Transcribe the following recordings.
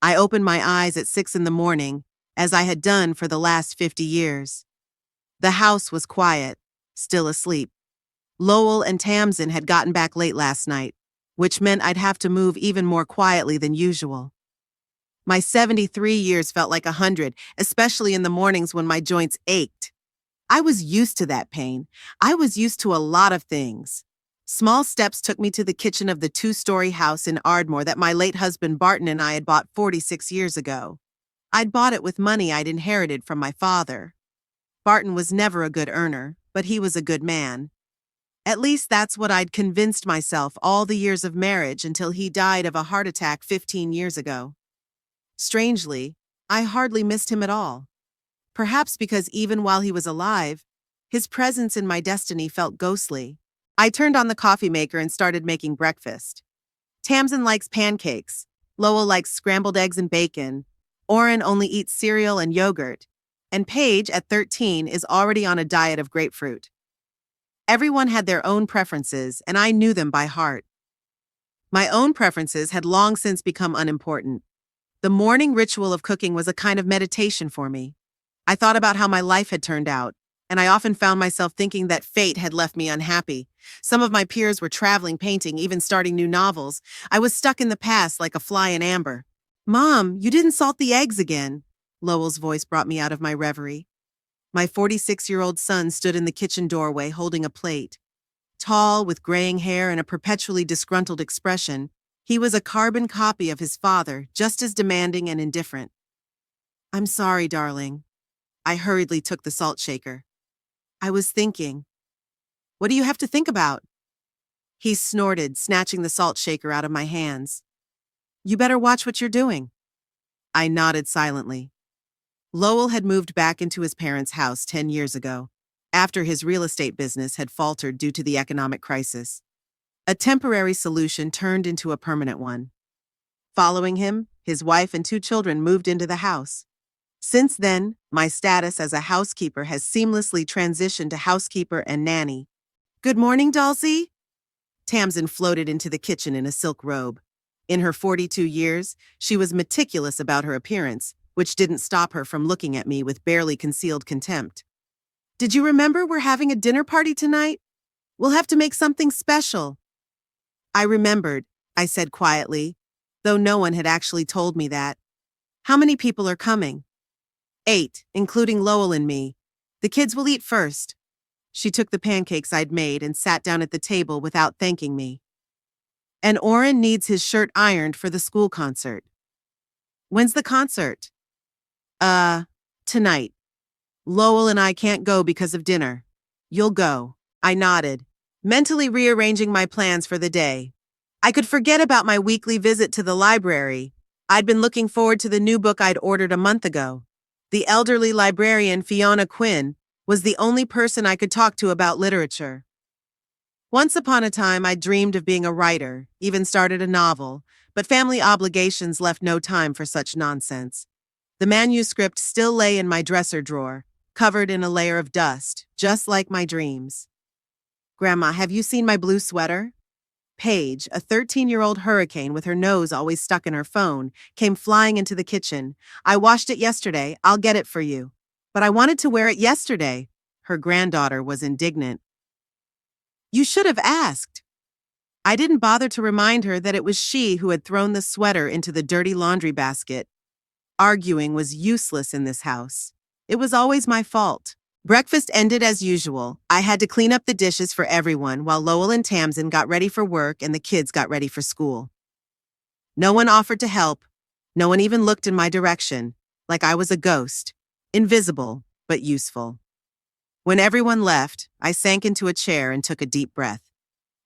I opened my eyes at 6 in the morning, as I had done for the last 50 years. The house was quiet, still asleep. Lowell and Tamsin had gotten back late last night, which meant I'd have to move even more quietly than usual. My 73 years felt like 100, especially in the mornings when my joints ached. I was used to that pain. I was used to a lot of things. Small steps took me to the kitchen of the two-story house in Ardmore that my late husband Barton and I had bought 46 years ago. I'd bought it with money I'd inherited from my father. Barton was never a good earner, but he was a good man. At least that's what I'd convinced myself all the years of marriage until he died of a heart attack 15 years ago. Strangely, I hardly missed him at all. Perhaps because even while he was alive, his presence in my destiny felt ghostly. I turned on the coffee maker and started making breakfast. Tamsin likes pancakes. Lowell likes scrambled eggs and bacon. Orrin only eats cereal and yogurt. And Paige, at 13, is already on a diet of grapefruit. Everyone had their own preferences, and I knew them by heart. My own preferences had long since become unimportant. The morning ritual of cooking was a kind of meditation for me. I thought about how my life had turned out, and I often found myself thinking that fate had left me unhappy. Some of my peers were traveling, painting, even starting new novels. I was stuck in the past like a fly in amber. "Mom, you didn't salt the eggs again." Lowell's voice brought me out of my reverie. My 46-year-old son stood in the kitchen doorway holding a plate. Tall, with graying hair and a perpetually disgruntled expression, he was a carbon copy of his father, just as demanding and indifferent. "I'm sorry, darling." I hurriedly took the salt shaker. "I was thinking." "What do you have to think about?" He snorted, snatching the salt shaker out of my hands. "You better watch what you're doing." I nodded silently. Lowell had moved back into his parents' house 10 years ago, after his real estate business had faltered due to the economic crisis. A temporary solution turned into a permanent one. Following him, his wife and 2 children moved into the house. Since then, my status as a housekeeper has seamlessly transitioned to housekeeper and nanny. "Good morning, Dulcie." Tamsin floated into the kitchen in a silk robe. In her 42 years, she was meticulous about her appearance, which didn't stop her from looking at me with barely concealed contempt. "Did you remember we're having a dinner party tonight? We'll have to make something special." I remembered, I said quietly, though no one had actually told me that. "How many people are coming?" 8, including Lowell and me. "The kids will eat first." She took the pancakes I'd made and sat down at the table without thanking me. "And Orrin needs his shirt ironed for the school concert." "When's the concert?" Tonight. Lowell and I can't go because of dinner." "You'll go." I nodded, mentally rearranging my plans for the day. I could forget about my weekly visit to the library. I'd been looking forward to the new book I'd ordered a month ago. The elderly librarian, Fiona Quinn, was the only person I could talk to about literature. Once upon a time, I dreamed of being a writer, even started a novel, but family obligations left no time for such nonsense. The manuscript still lay in my dresser drawer, covered in a layer of dust, just like my dreams. "Grandma, have you seen my blue sweater?" Paige, a 13-year-old hurricane with her nose always stuck in her phone, came flying into the kitchen. "I washed it yesterday. I'll get it for you." "But I wanted to wear it yesterday." Her granddaughter was indignant. "You should have asked." I didn't bother to remind her that it was she who had thrown the sweater into the dirty laundry basket. Arguing was useless in this house. It was always my fault. Breakfast ended as usual. I had to clean up the dishes for everyone while Lowell and Tamsin got ready for work and the kids got ready for school. No one offered to help. No one even looked in my direction, like I was a ghost, invisible but useful. When everyone left, I sank into a chair and took a deep breath.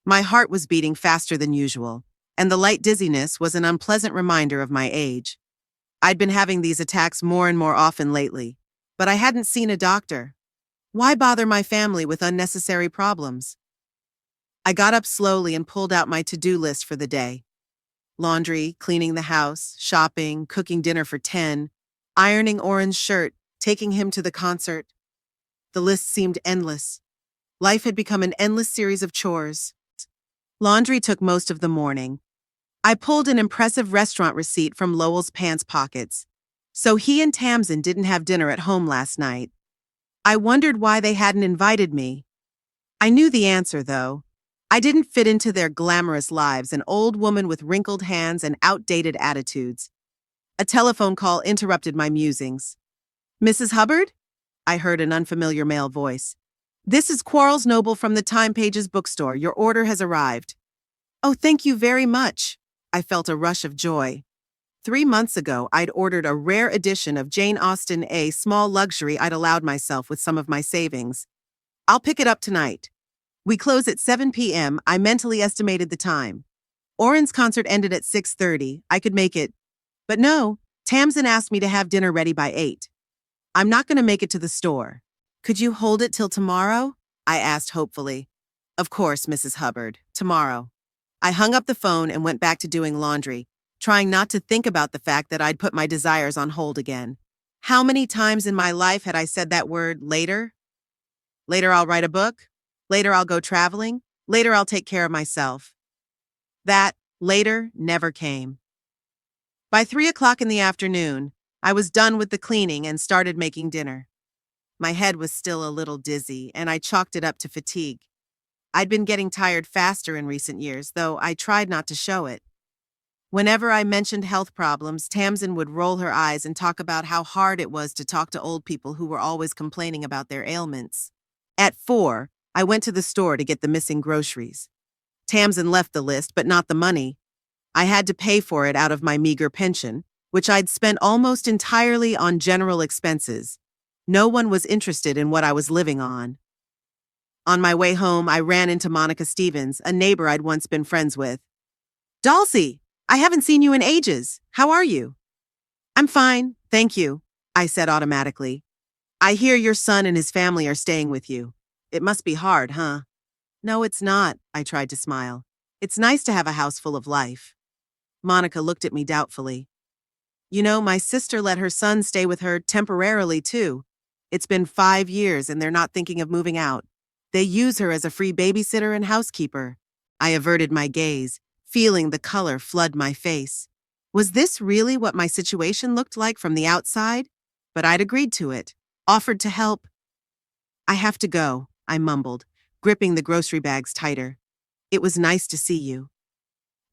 My heart was beating faster than usual, and the light dizziness was an unpleasant reminder of my age. I'd been having these attacks more and more often lately, but I hadn't seen a doctor. Why bother my family with unnecessary problems? I got up slowly and pulled out my to-do list for the day. Laundry, cleaning the house, shopping, cooking dinner for 10, ironing Orrin's shirt, taking him to the concert. The list seemed endless. Life had become an endless series of chores. Laundry took most of the morning. I pulled an impressive restaurant receipt from Lowell's pants pockets. So he and Tamsin didn't have dinner at home last night. I wondered why they hadn't invited me. I knew the answer, though. I didn't fit into their glamorous lives, an old woman with wrinkled hands and outdated attitudes. A telephone call interrupted my musings. Mrs. Hubbard? I heard an unfamiliar male voice. This is Quarles Noble from the Time Pages bookstore. Your order has arrived. Oh, thank you very much. I felt a rush of joy. 3 months ago, I'd ordered a rare edition of Jane Austen, a small luxury I'd allowed myself with some of my savings. I'll pick it up tonight. We close at 7 p.m. I mentally estimated the time. Oren's concert ended at 6:30. I could make it. But no, Tamsin asked me to have dinner ready by 8. I'm not going to make it to the store. Could you hold it till tomorrow? I asked hopefully. Of course, Mrs. Hubbard. Tomorrow. I hung up the phone and went back to doing laundry, trying not to think about the fact that I'd put my desires on hold again. How many times in my life had I said that word, later? Later I'll write a book. Later I'll go traveling. Later I'll take care of myself. That later never came. By 3 o'clock in the afternoon, I was done with the cleaning and started making dinner. My head was still a little dizzy, and I chalked it up to fatigue. I'd been getting tired faster in recent years, though I tried not to show it. Whenever I mentioned health problems, Tamsin would roll her eyes and talk about how hard it was to talk to old people who were always complaining about their ailments. At 4, I went to the store to get the missing groceries. Tamsin left the list, but not the money. I had to pay for it out of my meager pension, which I'd spent almost entirely on general expenses. No one was interested in what I was living on. On my way home, I ran into Monica Stevens, a neighbor I'd once been friends with. Dulcie, I haven't seen you in ages. How are you? I'm fine, thank you, I said automatically. I hear your son and his family are staying with you. It must be hard, huh? No, it's not, I tried to smile. It's nice to have a house full of life. Monica looked at me doubtfully. You know, my sister let her son stay with her temporarily, too. It's been 5 years and they're not thinking of moving out. They use her as a free babysitter and housekeeper. I averted my gaze, feeling the color flood my face. Was this really what my situation looked like from the outside? But I'd agreed to it, offered to help. I have to go, I mumbled, gripping the grocery bags tighter. It was nice to see you.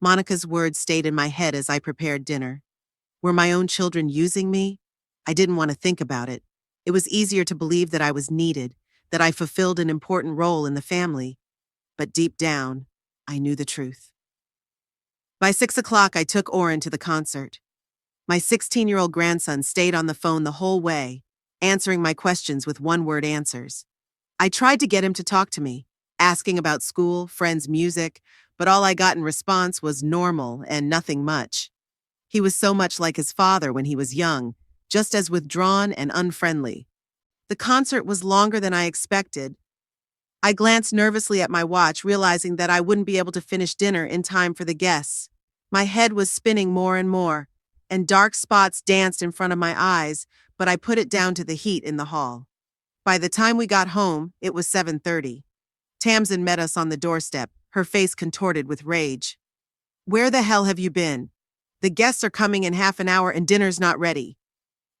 Monica's words stayed in my head as I prepared dinner. Were my own children using me? I didn't want to think about it. It was easier to believe that I was needed, that I fulfilled an important role in the family. But deep down, I knew the truth. By 6 o'clock, I took Oren to the concert. My 16-year-old grandson stayed on the phone the whole way, answering my questions with one-word answers. I tried to get him to talk to me, asking about school, friends, music, but all I got in response was normal and nothing much. He was so much like his father when he was young, just as withdrawn and unfriendly. The concert was longer than I expected. I glanced nervously at my watch, realizing that I wouldn't be able to finish dinner in time for the guests. My head was spinning more and more, and dark spots danced in front of my eyes, but I put it down to the heat in the hall. By the time we got home, it was 7:30. Tamsin met us on the doorstep, her face contorted with rage. Where the hell have you been? The guests are coming in half an hour and dinner's not ready.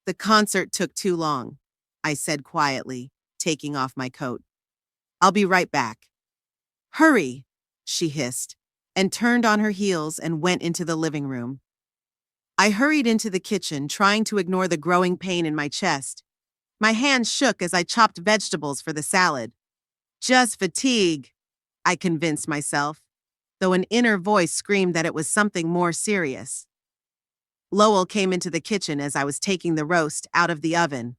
The concert took too long, I said quietly, taking off my coat. I'll be right back. Hurry, she hissed, and turned on her heels and went into the living room. I hurried into the kitchen, trying to ignore the growing pain in my chest. My hands shook as I chopped vegetables for the salad. Just fatigue, I convinced myself, though an inner voice screamed that it was something more serious. Lowell came into the kitchen as I was taking the roast out of the oven.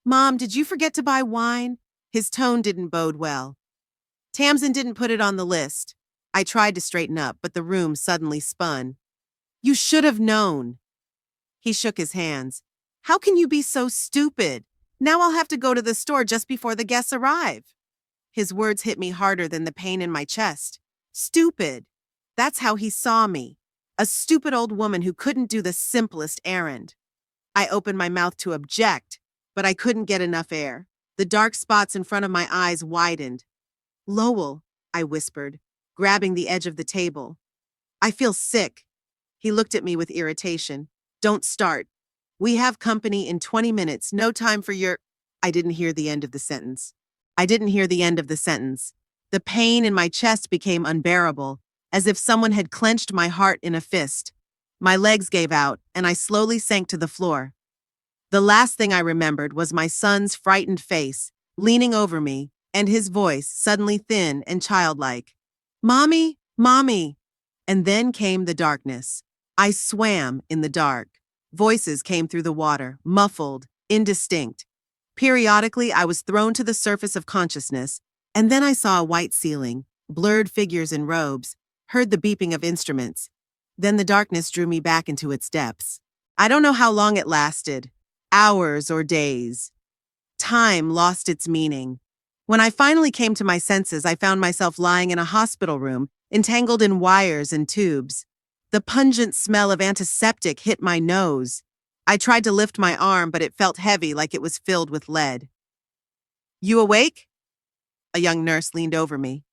Mom, did you forget to buy wine? His tone didn't bode well. Tamsin didn't put it on the list. I tried to straighten up, but the room suddenly spun. You should have known. He shook his hands. How can you be so stupid? Now I'll have to go to the store just before the guests arrive. His words hit me harder than the pain in my chest. Stupid. That's how he saw me. A stupid old woman who couldn't do the simplest errand. I opened my mouth to object, but I couldn't get enough air. The dark spots in front of my eyes widened. Lowell, I whispered, grabbing the edge of the table. I feel sick. He looked at me with irritation. Don't start. We have company in 20 minutes. No time for your. I didn't hear the end of the sentence. I didn't hear the end of the sentence. The pain in my chest became unbearable, as if someone had clenched my heart in a fist. My legs gave out, and I slowly sank to the floor. The last thing I remembered was my son's frightened face, leaning over me, and his voice suddenly thin and childlike. Mommy, Mommy. And then came the darkness. I swam in the dark. Voices came through the water, muffled, indistinct. Periodically, I was thrown to the surface of consciousness, and then I saw a white ceiling, blurred figures in robes, heard the beeping of instruments. Then the darkness drew me back into its depths. I don't know how long it lasted, hours or days. Time lost its meaning. When I finally came to my senses, I found myself lying in a hospital room, entangled in wires and tubes. The pungent smell of antiseptic hit my nose. I tried to lift my arm, but it felt heavy, like it was filled with lead. You awake? A young nurse leaned over me.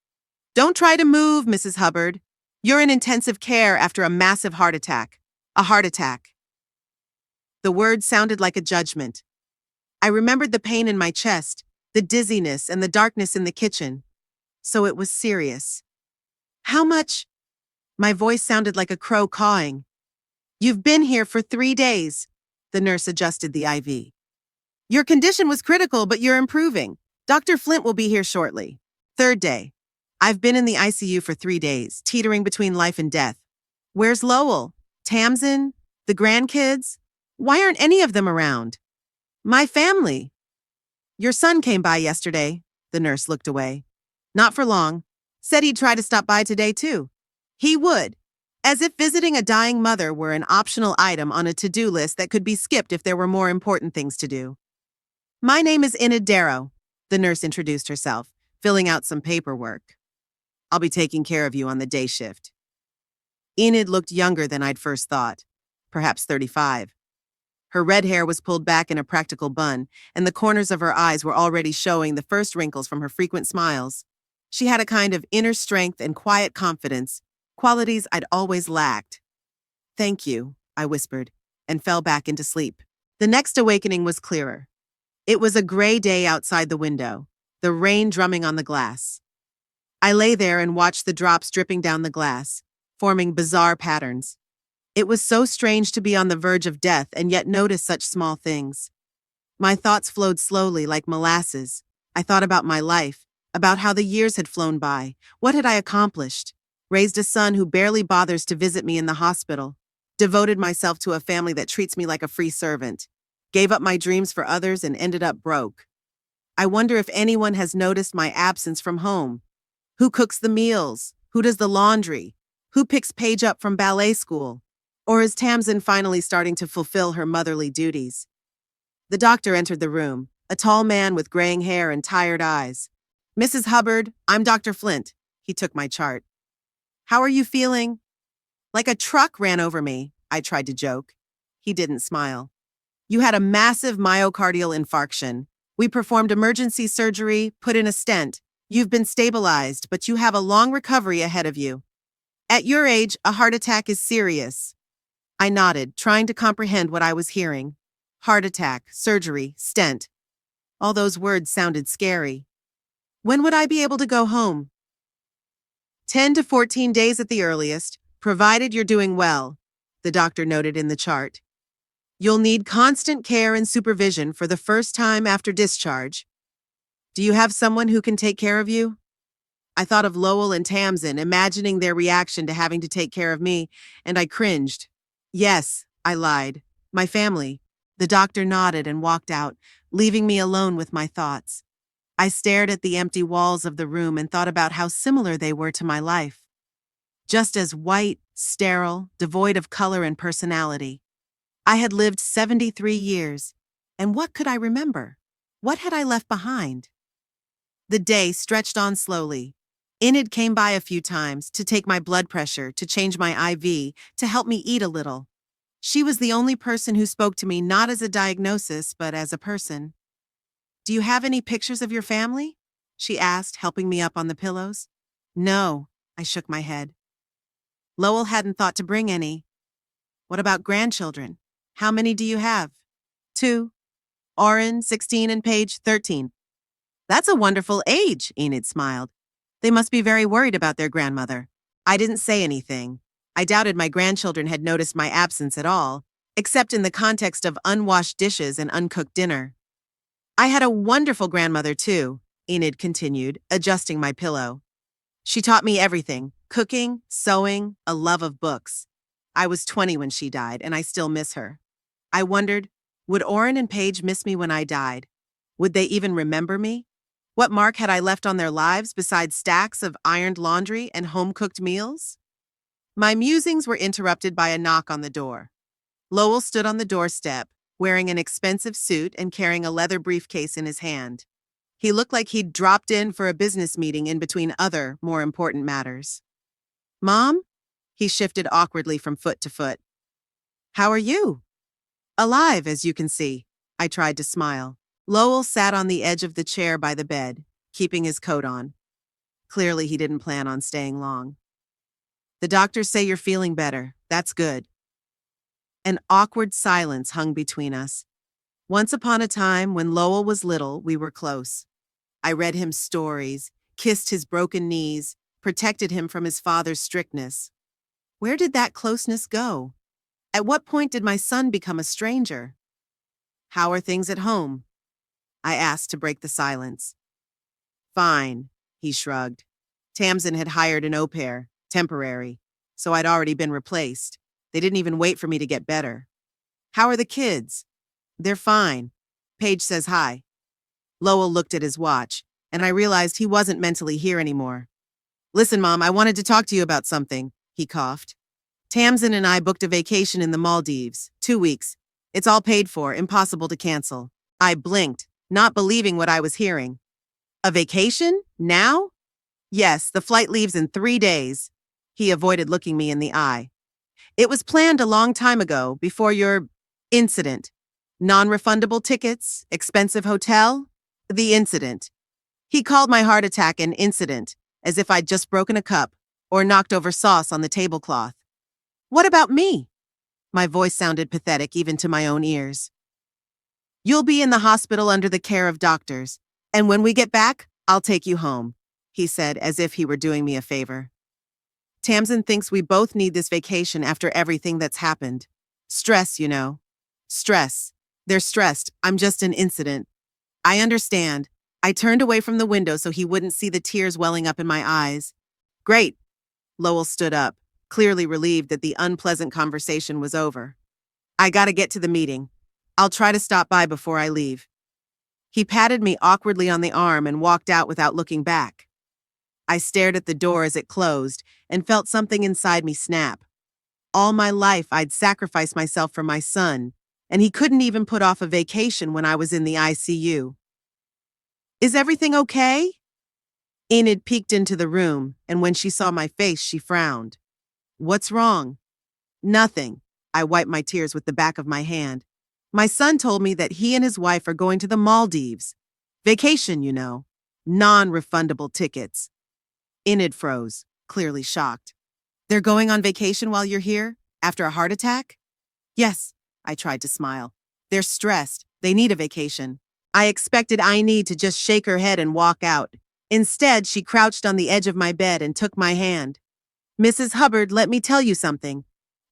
Don't try to move, Mrs. Hubbard. You're in intensive care after a massive heart attack. A heart attack. The words sounded like a judgment. I remembered the pain in my chest, the dizziness and the darkness in the kitchen. So it was serious. How much? My voice sounded like a crow cawing. You've been here for 3 days. The nurse adjusted the IV. Your condition was critical, but you're improving. Dr. Flint will be here shortly. 3rd day. I've been in the ICU for 3 days, teetering between life and death. Where's Lowell? Tamsin? The grandkids? Why aren't any of them around? My family. Your son came by yesterday. The nurse looked away. Not for long. Said he'd try to stop by today, too. He would. As if visiting a dying mother were an optional item on a to-do list that could be skipped if there were more important things to do. My name is Enid Darrow. The nurse introduced herself, filling out some paperwork. I'll be taking care of you on the day shift. Enid looked younger than I'd first thought, perhaps 35. Her red hair was pulled back in a practical bun, and the corners of her eyes were already showing the first wrinkles from her frequent smiles. She had a kind of inner strength and quiet confidence, qualities I'd always lacked. Thank you, I whispered, and fell back into sleep. The next awakening was clearer. It was a gray day outside the window, the rain drumming on the glass. I lay there and watched the drops dripping down the glass, forming bizarre patterns. It was so strange to be on the verge of death and yet notice such small things. My thoughts flowed slowly like molasses. I thought about my life, about how the years had flown by. What had I accomplished? Raised a son who barely bothers to visit me in the hospital. Devoted myself to a family that treats me like a free servant. Gave up my dreams for others and ended up broke. I wonder if anyone has noticed my absence from home. Who cooks the meals? Who does the laundry? Who picks Paige up from ballet school? Or is Tamsin finally starting to fulfill her motherly duties? The doctor entered the room, a tall man with graying hair and tired eyes. Mrs. Hubbard, I'm Dr. Flint. He took my chart. How are you feeling? Like a truck ran over me, I tried to joke. He didn't smile. You had a massive myocardial infarction. We performed emergency surgery, put in a stent. You've been stabilized, but you have a long recovery ahead of you. At your age, a heart attack is serious. I nodded, trying to comprehend what I was hearing. Heart attack, surgery, stent. All those words sounded scary. When would I be able to go home? 10 to 14 days at the earliest, provided you're doing well, the doctor noted in the chart. You'll need constant care and supervision for the first time after discharge. Do you have someone who can take care of you? I thought of Lowell and Tamsin, imagining their reaction to having to take care of me, and I cringed. Yes, I lied. My family. The doctor nodded and walked out, leaving me alone with my thoughts. I stared at the empty walls of the room and thought about how similar they were to my life. Just as white, sterile, devoid of color and personality. I had lived 73 years, and what could I remember? What had I left behind? The day stretched on slowly. Enid came by a few times to take my blood pressure, to change my IV, to help me eat a little. She was the only person who spoke to me not as a diagnosis, but as a person. Do you have any pictures of your family? She asked, helping me up on the pillows. No, I shook my head. Lowell hadn't thought to bring any. What about grandchildren? How many do you have? 2. Oren, 16, and Paige, 13. That's a wonderful age, Enid smiled. They must be very worried about their grandmother. I didn't say anything. I doubted my grandchildren had noticed my absence at all, except in the context of unwashed dishes and uncooked dinner. I had a wonderful grandmother, too, Enid continued, adjusting my pillow. She taught me everything: cooking, sewing, a love of books. I was 20 when she died, and I still miss her. I wondered, would Oren and Paige miss me when I died? Would they even remember me? What mark had I left on their lives besides stacks of ironed laundry and home-cooked meals? My musings were interrupted by a knock on the door. Lowell stood on the doorstep, wearing an expensive suit and carrying a leather briefcase in his hand. He looked like he'd dropped in for a business meeting in between other, more important matters. Mom? He shifted awkwardly from foot to foot. How are you? Alive, as you can see. I tried to smile. Lowell sat on the edge of the chair by the bed, keeping his coat on. Clearly, he didn't plan on staying long. The doctors say you're feeling better. That's good. An awkward silence hung between us. Once upon a time, when Lowell was little, we were close. I read him stories, kissed his broken knees, protected him from his father's strictness. Where did that closeness go? At what point did my son become a stranger? How are things at home? I asked to break the silence. Fine, he shrugged. Tamsin had hired an au pair, temporary, so I'd already been replaced. They didn't even wait for me to get better. How are the kids? They're fine. Paige says hi. Lowell looked at his watch, and I realized he wasn't mentally here anymore. Listen, Mom, I wanted to talk to you about something, he coughed. Tamsin and I booked a vacation in the Maldives, 2 weeks. It's all paid for, impossible to cancel. I blinked, not believing what I was hearing. A vacation? Now? Yes, the flight leaves in 3 days. He avoided looking me in the eye. It was planned a long time ago, before your incident. Non-refundable tickets, expensive hotel, the incident. He called my heart attack an incident, as if I'd just broken a cup or knocked over sauce on the tablecloth. What about me? My voice sounded pathetic even to my own ears. You'll be in the hospital under the care of doctors, and when we get back, I'll take you home, he said as if he were doing me a favor. Tamsin thinks we both need this vacation after everything that's happened. Stress, you know. Stress. They're stressed. I'm just an incident. I understand. I turned away from the window so he wouldn't see the tears welling up in my eyes. Great. Lowell stood up, clearly relieved that the unpleasant conversation was over. I gotta get to the meeting. I'll try to stop by before I leave. He patted me awkwardly on the arm and walked out without looking back. I stared at the door as it closed and felt something inside me snap. All my life I'd sacrificed myself for my son, and he couldn't even put off a vacation when I was in the ICU. Is everything okay? Enid peeked into the room, and when she saw my face, she frowned. What's wrong? Nothing. I wiped my tears with the back of my hand. My son told me that he and his wife are going to the Maldives. Vacation, you know. Non-refundable tickets. Enid froze, clearly shocked. They're going on vacation while you're here? After a heart attack? Yes, I tried to smile. They're stressed. They need a vacation. I expected Enid to just shake her head and walk out. Instead, she crouched on the edge of my bed and took my hand. Mrs. Hubbard, let me tell you something.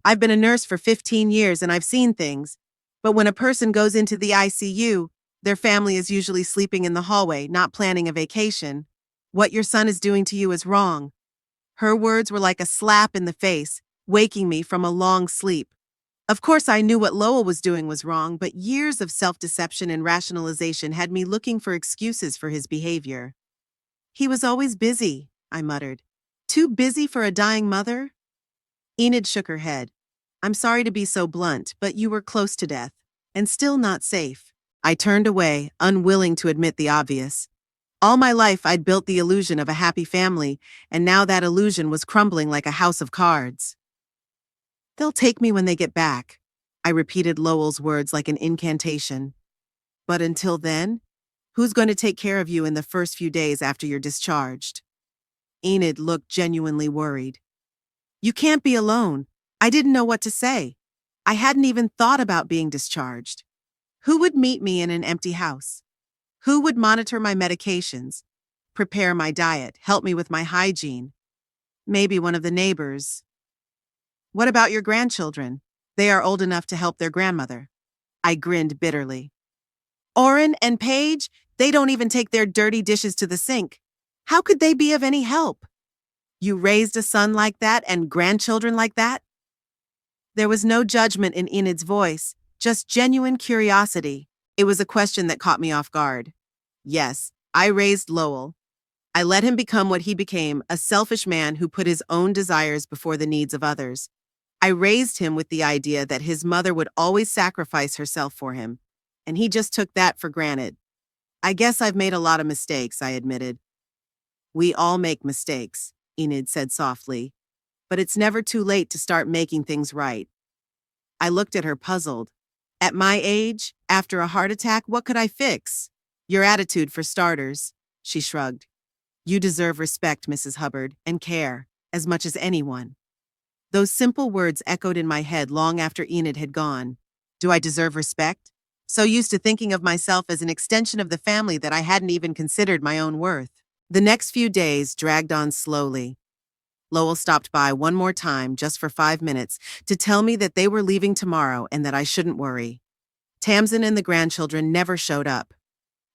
I've been a nurse for 15 years and I've seen things. But when a person goes into the ICU, their family is usually sleeping in the hallway, not planning a vacation. What your son is doing to you is wrong. Her words were like a slap in the face, waking me from a long sleep. Of course, I knew what Lowell was doing was wrong, but years of self-deception and rationalization had me looking for excuses for his behavior. He was always busy, I muttered. Too busy for a dying mother? Enid shook her head. I'm sorry to be so blunt, but you were close to death, and still not safe. I turned away, unwilling to admit the obvious. All my life I'd built the illusion of a happy family, and now that illusion was crumbling like a house of cards. They'll take me when they get back. I repeated Lowell's words like an incantation. But until then, who's going to take care of you in the first few days after you're discharged? Enid looked genuinely worried. You can't be alone. I didn't know what to say. I hadn't even thought about being discharged. Who would meet me in an empty house? Who would monitor my medications, prepare my diet, help me with my hygiene? Maybe one of the neighbors. What about your grandchildren? They are old enough to help their grandmother. I grinned bitterly. Oren and Paige, they don't even take their dirty dishes to the sink. How could they be of any help? You raised a son like that and grandchildren like that? There was no judgment in Enid's voice, just genuine curiosity. It was a question that caught me off guard. Yes, I raised Lowell. I let him become what he became, a selfish man who put his own desires before the needs of others. I raised him with the idea that his mother would always sacrifice herself for him, and he just took that for granted. I guess I've made a lot of mistakes, I admitted. We all make mistakes, Enid said softly, but it's never too late to start making things right. I looked at her puzzled. At my age, after a heart attack, what could I fix? Your attitude, for starters, she shrugged. You deserve respect, Mrs. Hubbard, and care, as much as anyone. Those simple words echoed in my head long after Enid had gone. Do I deserve respect? So used to thinking of myself as an extension of the family that I hadn't even considered my own worth. The next few days dragged on slowly. Lowell stopped by one more time, just for 5 minutes, to tell me that they were leaving tomorrow and that I shouldn't worry. Tamsin and the grandchildren never showed up.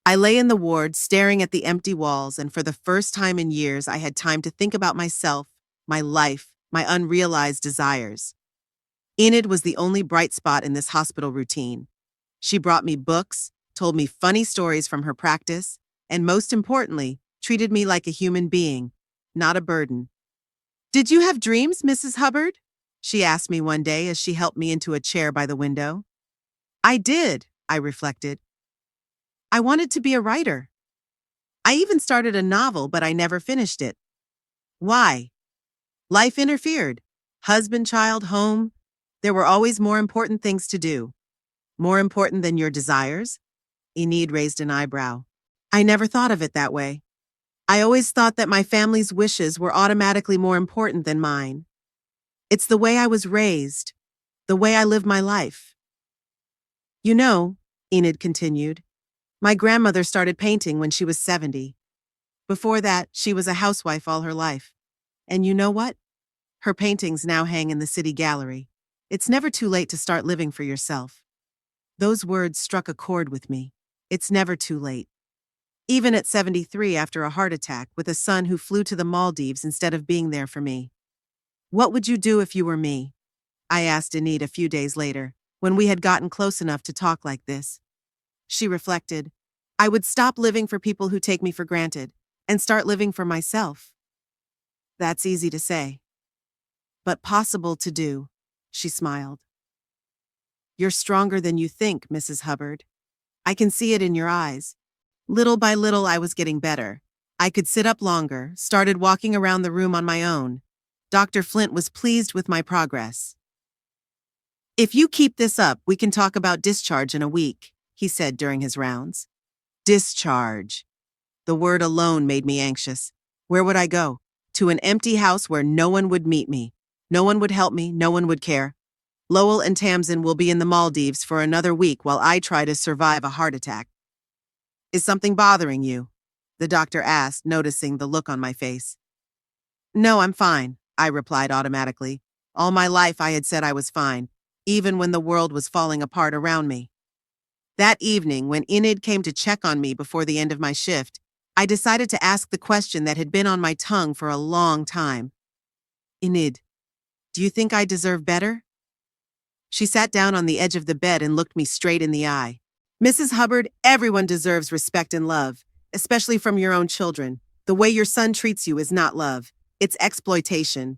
I lay in the ward, staring at the empty walls, and for the first time in years, I had time to think about myself, my life, my unrealized desires. Enid was the only bright spot in this hospital routine. She brought me books, told me funny stories from her practice, and most importantly, treated me like a human being, not a burden. Did you have dreams, Mrs. Hubbard? She asked me one day as she helped me into a chair by the window. I did, I reflected. I wanted to be a writer. I even started a novel, but I never finished it. Why? Life interfered. Husband, child, home. There were always more important things to do. More important than your desires? Enid raised an eyebrow. I never thought of it that way. I always thought that my family's wishes were automatically more important than mine. It's the way I was raised, the way I live my life. You know, Enid continued, my grandmother started painting when she was 70. Before that, she was a housewife all her life. And you know what? Her paintings now hang in the city gallery. It's never too late to start living for yourself. Those words struck a chord with me. It's never too late. Even at 73 after a heart attack with a son who flew to the Maldives instead of being there for me. What would you do if you were me? I asked Enid a few days later, when we had gotten close enough to talk like this. She reflected, I would stop living for people who take me for granted and start living for myself. That's easy to say, but possible to do, she smiled. You're stronger than you think, Mrs. Hubbard. I can see it in your eyes. Little by little, I was getting better. I could sit up longer, started walking around the room on my own. Dr. Flint was pleased with my progress. If you keep this up, we can talk about discharge in a week, he said during his rounds. Discharge. The word alone made me anxious. Where would I go? To an empty house where no one would meet me. No one would help me, no one would care. Lowell and Tamsin will be in the Maldives for another week while I try to survive a heart attack. Is something bothering you? The doctor asked, noticing the look on my face. No, I'm fine, I replied automatically. All my life I had said I was fine, even when the world was falling apart around me. That evening, when Enid came to check on me before the end of my shift, I decided to ask the question that had been on my tongue for a long time. Enid, do you think I deserve better? She sat down on the edge of the bed and looked me straight in the eye. Mrs. Hubbard, everyone deserves respect and love, especially from your own children. The way your son treats you is not love. It's exploitation.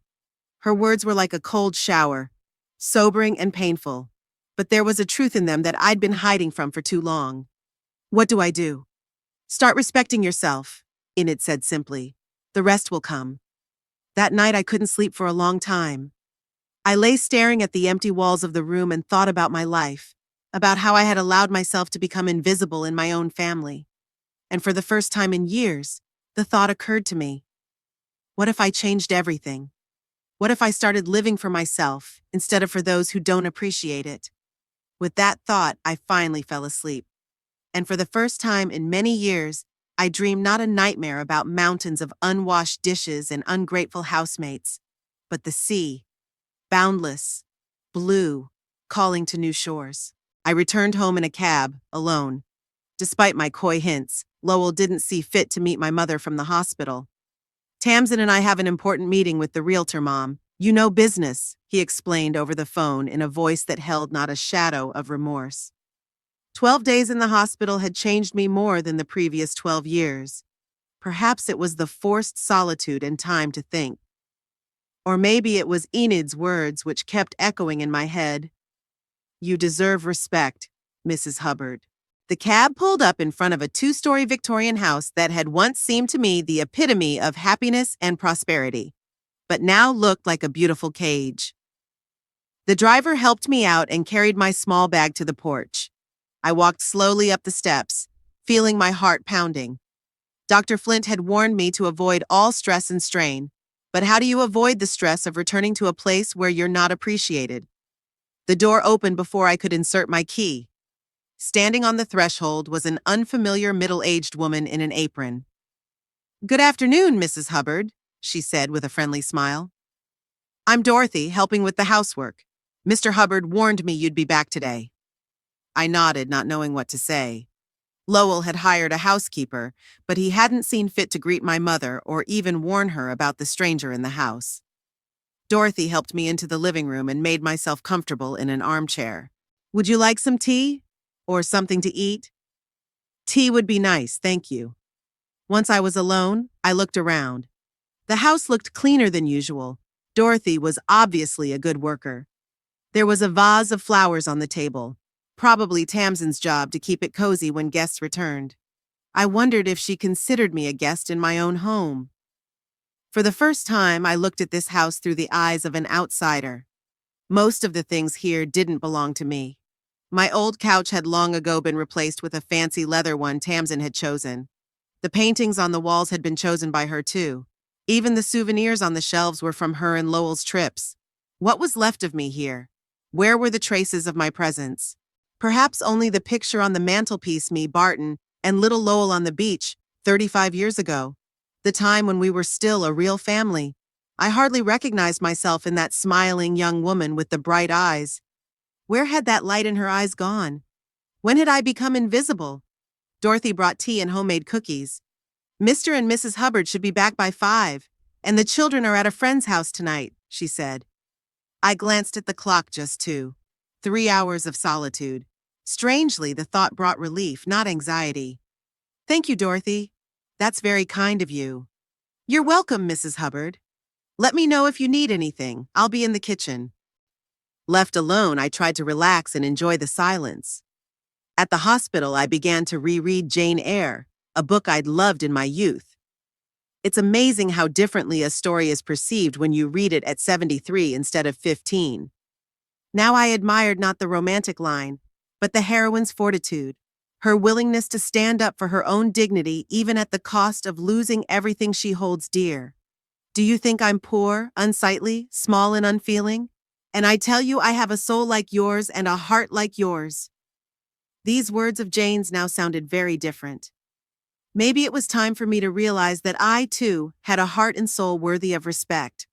Her words were like a cold shower, sobering and painful, but there was a truth in them that I'd been hiding from for too long. What do I do? Start respecting yourself, Enid said simply. The rest will come. That night I couldn't sleep for a long time. I lay staring at the empty walls of the room and thought about my life, about how I had allowed myself to become invisible in my own family. And for the first time in years, the thought occurred to me. What if I changed everything? What if I started living for myself instead of for those who don't appreciate it? With that thought, I finally fell asleep. And for the first time in many years, I dreamed not a nightmare about mountains of unwashed dishes and ungrateful housemates, but the sea, boundless, blue, calling to new shores. I returned home in a cab, alone. Despite my coy hints, Lowell didn't see fit to meet my mother from the hospital. Tamsin and I have an important meeting with the realtor, Mom. You know business, he explained over the phone in a voice that held not a shadow of remorse. 12 days in the hospital had changed me more than the previous 12 years. Perhaps it was the forced solitude and time to think. Or maybe it was Enid's words which kept echoing in my head. You deserve respect, Mrs. Hubbard. The cab pulled up in front of a two-story Victorian house that had once seemed to me the epitome of happiness and prosperity, but now looked like a beautiful cage. The driver helped me out and carried my small bag to the porch. I walked slowly up the steps, feeling my heart pounding. Dr. Flint had warned me to avoid all stress and strain, but how do you avoid the stress of returning to a place where you're not appreciated? The door opened before I could insert my key. Standing on the threshold was an unfamiliar middle-aged woman in an apron. Good afternoon, Mrs. Hubbard, she said with a friendly smile. I'm Dorothy, helping with the housework. Mr. Hubbard warned me you'd be back today. I nodded, not knowing what to say. Lowell had hired a housekeeper, but he hadn't seen fit to greet my mother or even warn her about the stranger in the house. Dorothy helped me into the living room and made myself comfortable in an armchair. Would you like some tea? Or something to eat? Tea would be nice, thank you. Once I was alone, I looked around. The house looked cleaner than usual. Dorothy was obviously a good worker. There was a vase of flowers on the table, probably Tamsin's job to keep it cozy when guests returned. I wondered if she considered me a guest in my own home. For the first time, I looked at this house through the eyes of an outsider. Most of the things here didn't belong to me. My old couch had long ago been replaced with a fancy leather one Tamsin had chosen. The paintings on the walls had been chosen by her too. Even the souvenirs on the shelves were from her and Lowell's trips. What was left of me here? Where were the traces of my presence? Perhaps only the picture on the mantelpiece, me, Barton, and little Lowell on the beach, 35 years ago. The time when we were still a real family. I hardly recognized myself in that smiling young woman with the bright eyes. Where had that light in her eyes gone? When had I become invisible? Dorothy brought tea and homemade cookies. Mr. and Mrs. Hubbard should be back by 5, and the children are at a friend's house tonight, she said. I glanced at the clock just 2. 3 hours of solitude. Strangely, the thought brought relief, not anxiety. Thank you, Dorothy. That's very kind of you. You're welcome, Mrs. Hubbard. Let me know if you need anything. I'll be in the kitchen. Left alone, I tried to relax and enjoy the silence. At the hospital, I began to reread Jane Eyre, a book I'd loved in my youth. It's amazing how differently a story is perceived when you read it at 73 instead of 15. Now I admired not the romantic line, but the heroine's fortitude, her willingness to stand up for her own dignity even at the cost of losing everything she holds dear. Do you think I'm poor, unsightly, small and unfeeling? And I tell you I have a soul like yours and a heart like yours. These words of Jane's now sounded very different. Maybe it was time for me to realize that I, too, had a heart and soul worthy of respect.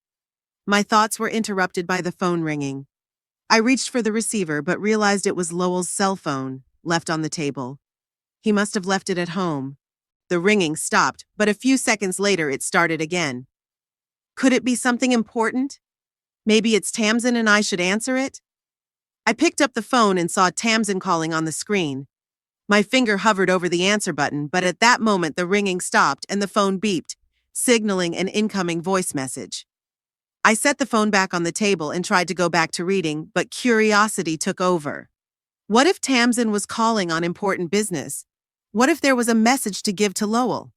My thoughts were interrupted by the phone ringing. I reached for the receiver but realized it was Lowell's cell phone, left on the table. He must have left it at home. The ringing stopped, but a few seconds later it started again. Could it be something important? Maybe it's Tamsin and I should answer it? I picked up the phone and saw Tamsin calling on the screen. My finger hovered over the answer button, but at that moment the ringing stopped and the phone beeped, signaling an incoming voice message. I set the phone back on the table and tried to go back to reading, but curiosity took over. What if Tamsin was calling on important business? What if there was a message to give to Lowell?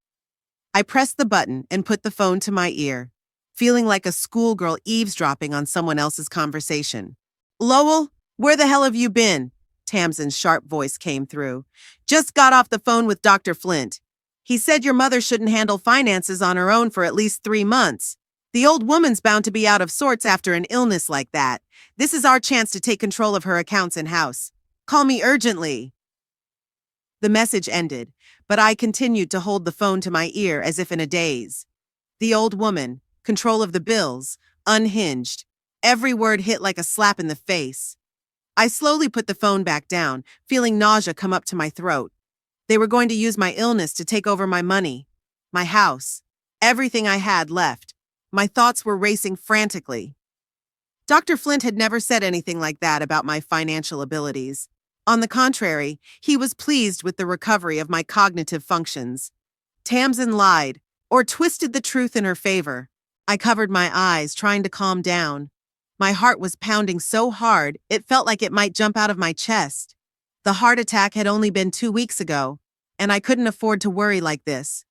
I pressed the button and put the phone to my ear, feeling like a schoolgirl eavesdropping on someone else's conversation. Lowell, where the hell have you been? Tamsin's sharp voice came through. Just got off the phone with Dr. Flint. He said your mother shouldn't handle finances on her own for at least 3 months. The old woman's bound to be out of sorts after an illness like that. This is our chance to take control of her accounts in-house. Call me urgently. The message ended, but I continued to hold the phone to my ear as if in a daze. The old woman, control of the bills, unhinged. Every word hit like a slap in the face. I slowly put the phone back down, feeling nausea come up to my throat. They were going to use my illness to take over my money, my house, everything I had left. My thoughts were racing frantically. Dr. Flint had never said anything like that about my financial abilities. On the contrary, he was pleased with the recovery of my cognitive functions. Tamsin lied, or twisted the truth in her favor. I covered my eyes, trying to calm down. My heart was pounding so hard, it felt like it might jump out of my chest. The heart attack had only been 2 weeks ago, and I couldn't afford to worry like this.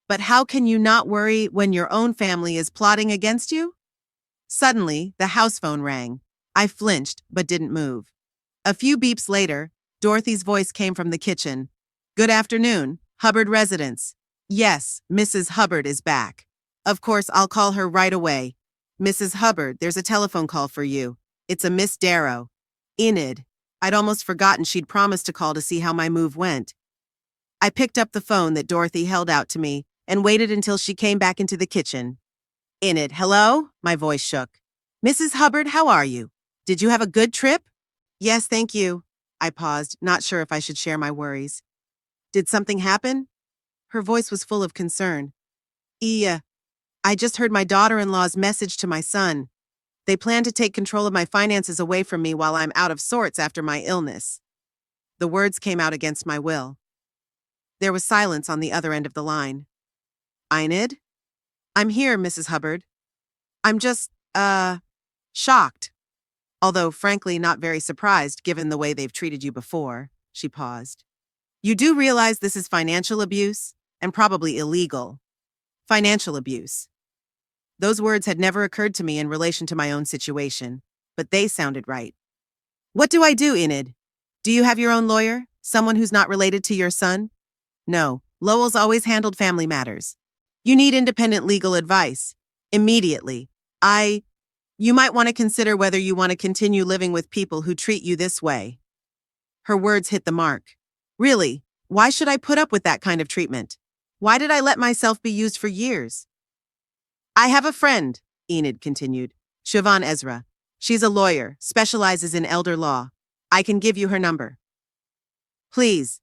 But how can you not worry when your own family is plotting against you? Suddenly, the house phone rang. I flinched, but didn't move. A few beeps later, Dorothy's voice came from the kitchen. Good afternoon, Hubbard residence. Yes, Mrs. Hubbard is back. Of course, I'll call her right away. Mrs. Hubbard, there's a telephone call for you. It's a Miss Darrow. Enid. I'd almost forgotten she'd promised to call to see how my move went. I picked up the phone that Dorothy held out to me and waited until she came back into the kitchen. Enid, hello? My voice shook. Mrs. Hubbard, how are you? Did you have a good trip? Yes, thank you. I paused, not sure if I should share my worries. Did something happen? Her voice was full of concern. I just heard my daughter-in-law's message to my son. They plan to take control of my finances away from me while I'm out of sorts after my illness. The words came out against my will. There was silence on the other end of the line. Enid? I'm here, Mrs. Hubbard. I'm just, shocked. Although, frankly, not very surprised given the way they've treated you before. She paused. You do realize this is financial abuse, and probably illegal. Financial abuse. Those words had never occurred to me in relation to my own situation, but they sounded right. What do I do, Enid? Do you have your own lawyer? Someone who's not related to your son? No, Lowell's always handled family matters. You need independent legal advice. Immediately. You might want to consider whether you want to continue living with people who treat you this way. Her words hit the mark. Really, why should I put up with that kind of treatment? Why did I let myself be used for years? I have a friend, Enid continued, Siobhan Ezra. She's a lawyer, specializes in elder law. I can give you her number. Please.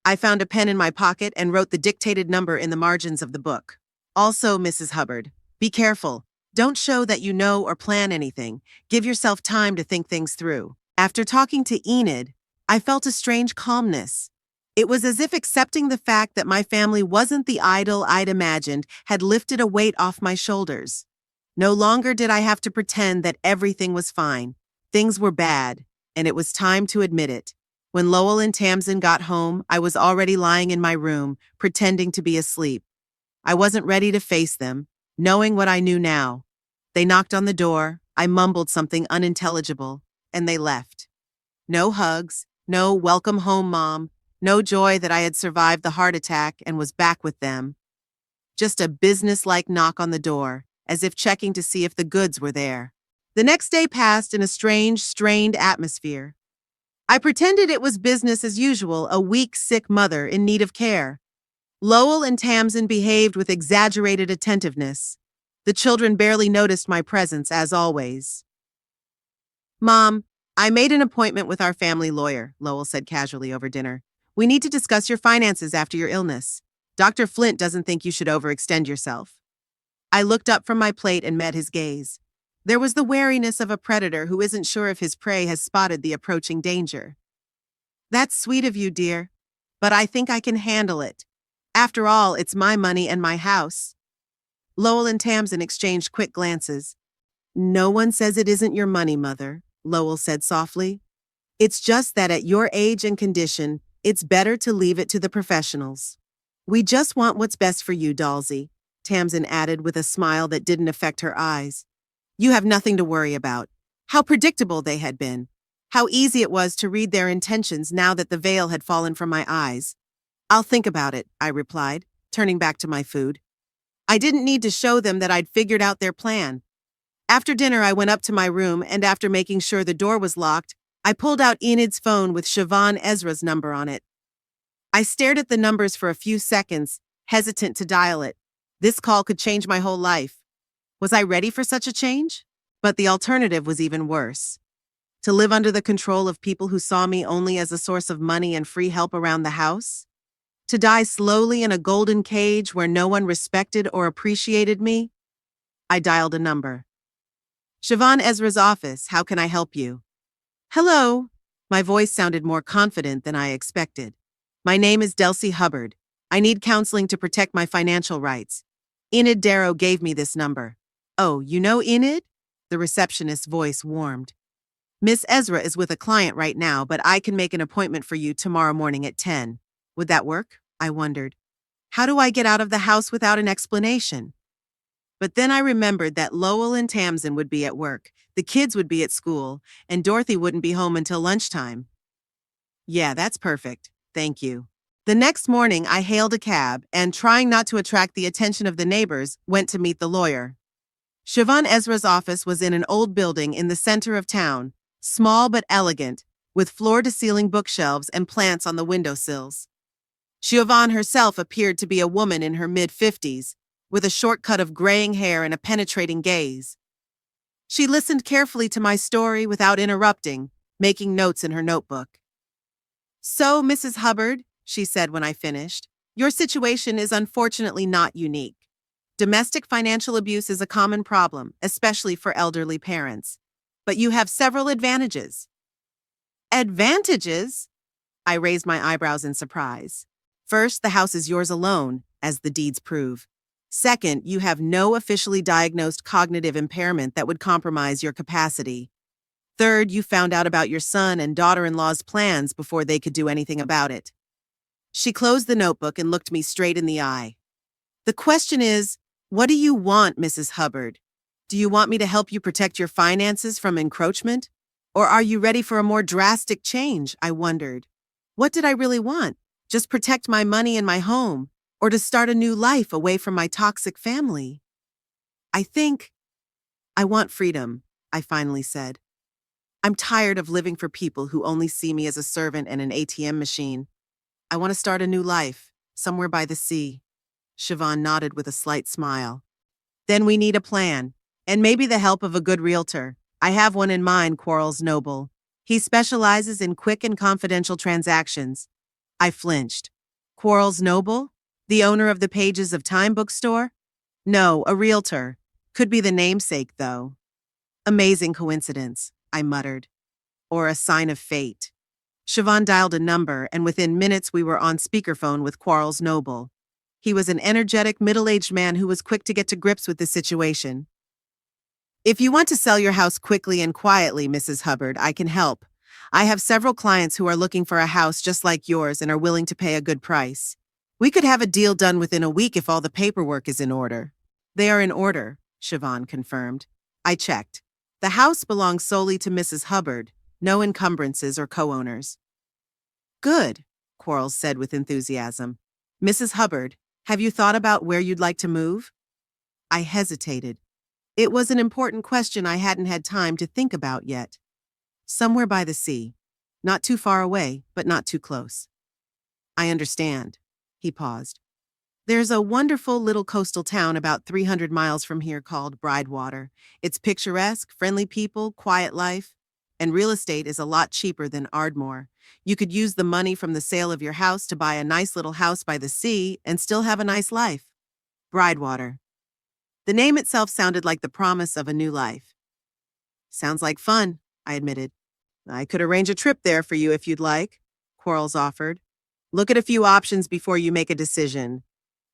I found a pen in my pocket and wrote the dictated number in the margins of the book. Also, Mrs. Hubbard, be careful. Don't show that you know or plan anything. Give yourself time to think things through. After talking to Enid, I felt a strange calmness. It was as if accepting the fact that my family wasn't the idol I'd imagined had lifted a weight off my shoulders. No longer did I have to pretend that everything was fine. Things were bad, and it was time to admit it. When Lowell and Tamsin got home, I was already lying in my room, pretending to be asleep. I wasn't ready to face them, knowing what I knew now. They knocked on the door, I mumbled something unintelligible, and they left. No hugs, no welcome home, Mom, no joy that I had survived the heart attack and was back with them. Just a business-like knock on the door, as if checking to see if the goods were there. The next day passed in a strange, strained atmosphere. I pretended it was business as usual, a weak, sick mother in need of care. Lowell and Tamsin behaved with exaggerated attentiveness. The children barely noticed my presence, as always. Mom, I made an appointment with our family lawyer, Lowell said casually over dinner. We need to discuss your finances after your illness. Dr. Flint doesn't think you should overextend yourself. I looked up from my plate and met his gaze. There was the wariness of a predator who isn't sure if his prey has spotted the approaching danger. That's sweet of you, dear, but I think I can handle it. After all, it's my money and my house. Lowell and Tamsin exchanged quick glances. No one says it isn't your money, Mother, Lowell said softly. It's just that at your age and condition, it's better to leave it to the professionals. We just want what's best for you, Dalsey, Tamsin added with a smile that didn't affect her eyes. You have nothing to worry about. How predictable they had been. How easy it was to read their intentions now that the veil had fallen from my eyes. I'll think about it, I replied, turning back to my food. I didn't need to show them that I'd figured out their plan. After dinner, I went up to my room, and after making sure the door was locked, I pulled out Enid's phone with Siobhan Ezra's number on it. I stared at the numbers for a few seconds, hesitant to dial it. This call could change my whole life. Was I ready for such a change? But the alternative was even worse. To live under the control of people who saw me only as a source of money and free help around the house? To die slowly in a golden cage where no one respected or appreciated me? I dialed a number. Siobhan Ezra's office, how can I help you? Hello. My voice sounded more confident than I expected. My name is Delcy Hubbard. I need counseling to protect my financial rights. Enid Darrow gave me this number. Oh, you know Enid? The receptionist's voice warmed. Miss Ezra is with a client right now, but I can make an appointment for you tomorrow morning at 10. Would that work? I wondered. How do I get out of the house without an explanation? But then I remembered that Lowell and Tamsin would be at work, the kids would be at school, and Dorothy wouldn't be home until lunchtime. Yeah, that's perfect. Thank you. The next morning, I hailed a cab and, trying not to attract the attention of the neighbors, went to meet the lawyer. Siobhan Ezra's office was in an old building in the center of town, small but elegant, with floor-to-ceiling bookshelves and plants on the windowsills. Siobhan herself appeared to be a woman in her mid-50s, with a short cut of graying hair and a penetrating gaze. She listened carefully to my story without interrupting, making notes in her notebook. So, Mrs. Hubbard, she said when I finished, your situation is unfortunately not unique. Domestic financial abuse is a common problem, especially for elderly parents. But you have several advantages. Advantages? I raised my eyebrows in surprise. First, the house is yours alone, as the deeds prove. Second, you have no officially diagnosed cognitive impairment that would compromise your capacity. Third, you found out about your son and daughter-in-law's plans before they could do anything about it. She closed the notebook and looked me straight in the eye. The question is, what do you want, Mrs. Hubbard? Do you want me to help you protect your finances from encroachment? Or are you ready for a more drastic change? I wondered. What did I really want? Just protect my money and my home, or to start a new life away from my toxic family? I think I want freedom, I finally said. I'm tired of living for people who only see me as a servant and an ATM machine. I want to start a new life, somewhere by the sea. Siobhan nodded with a slight smile. Then we need a plan, and maybe the help of a good realtor. I have one in mind, Quarles Noble. He specializes in quick and confidential transactions. I flinched. Quarles Noble? The owner of the Pages of Time bookstore? No, a realtor. Could be the namesake, though. Amazing coincidence, I muttered. Or a sign of fate. Siobhan dialed a number, and within minutes we were on speakerphone with Quarles Noble. He was an energetic, middle-aged man who was quick to get to grips with the situation. If you want to sell your house quickly and quietly, Mrs. Hubbard, I can help. I have several clients who are looking for a house just like yours and are willing to pay a good price. We could have a deal done within a week if all the paperwork is in order. They are in order, Siobhan confirmed. I checked. The house belongs solely to Mrs. Hubbard, no encumbrances or co-owners. Good, Quarles said with enthusiasm. Mrs. Hubbard, have you thought about where you'd like to move? I hesitated. It was an important question I hadn't had time to think about yet. Somewhere by the sea. Not too far away, but not too close. I understand. He paused. There's a wonderful little coastal town about 300 miles from here called Bridgewater. It's picturesque, friendly people, quiet life, and real estate is a lot cheaper than Ardmore. You could use the money from the sale of your house to buy a nice little house by the sea and still have a nice life. Bridgewater. The name itself sounded like the promise of a new life. Sounds like fun, I admitted. I could arrange a trip there for you if you'd like, Quarles offered. Look at a few options before you make a decision.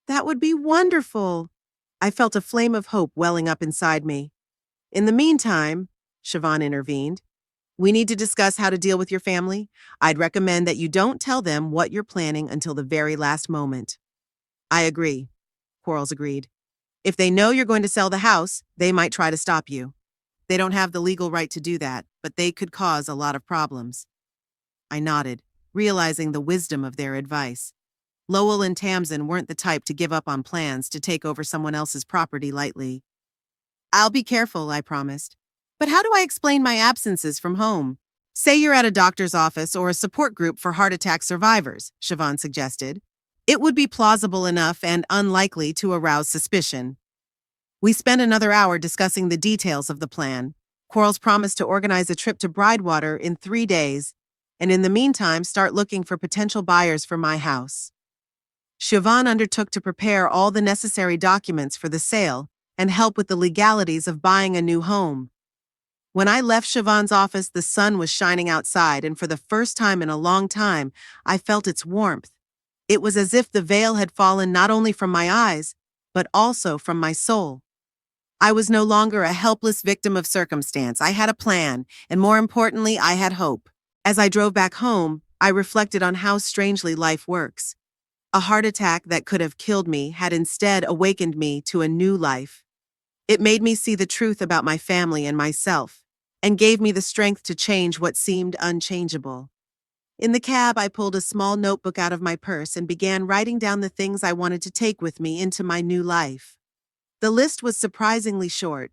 That would be wonderful. I felt a flame of hope welling up inside me. In the meantime, Siobhan intervened, we need to discuss how to deal with your family. I'd recommend that you don't tell them what you're planning until the very last moment. I agree, Quarles agreed. If they know you're going to sell the house, they might try to stop you. They don't have the legal right to do that, but they could cause a lot of problems. I nodded, realizing the wisdom of their advice. Lowell and Tamsin weren't the type to give up on plans to take over someone else's property lightly. I'll be careful, I promised. But how do I explain my absences from home? Say you're at a doctor's office or a support group for heart attack survivors, Siobhan suggested. It would be plausible enough and unlikely to arouse suspicion. We spent another hour discussing the details of the plan. Quarles promised to organize a trip to Bridgewater in 3 days, and in the meantime start looking for potential buyers for my house. Siobhan undertook to prepare all the necessary documents for the sale and help with the legalities of buying a new home. When I left Siobhan's office, the sun was shining outside, and for the first time in a long time, I felt its warmth. It was as if the veil had fallen not only from my eyes, but also from my soul. I was no longer a helpless victim of circumstance. I had a plan, and more importantly, I had hope. As I drove back home, I reflected on how strangely life works. A heart attack that could have killed me had instead awakened me to a new life. It made me see the truth about my family and myself, and gave me the strength to change what seemed unchangeable. In the cab, I pulled a small notebook out of my purse and began writing down the things I wanted to take with me into my new life. The list was surprisingly short.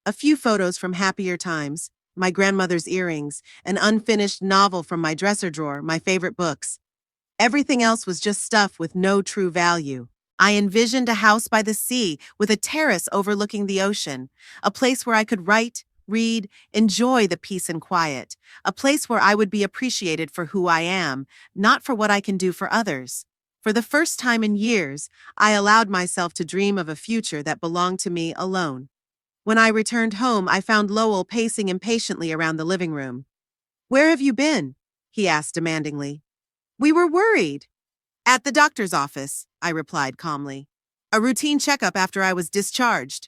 A few photos from happier times, my grandmother's earrings, an unfinished novel from my dresser drawer, my favorite books. Everything else was just stuff with no true value. I envisioned a house by the sea with a terrace overlooking the ocean, a place where I could write, read, enjoy the peace and quiet, a place where I would be appreciated for who I am, not for what I can do for others. For the first time in years, I allowed myself to dream of a future that belonged to me alone. When I returned home, I found Lowell pacing impatiently around the living room. "Where have you been?" he asked demandingly. "We were worried." "At the doctor's office," I replied calmly. "A routine checkup after I was discharged."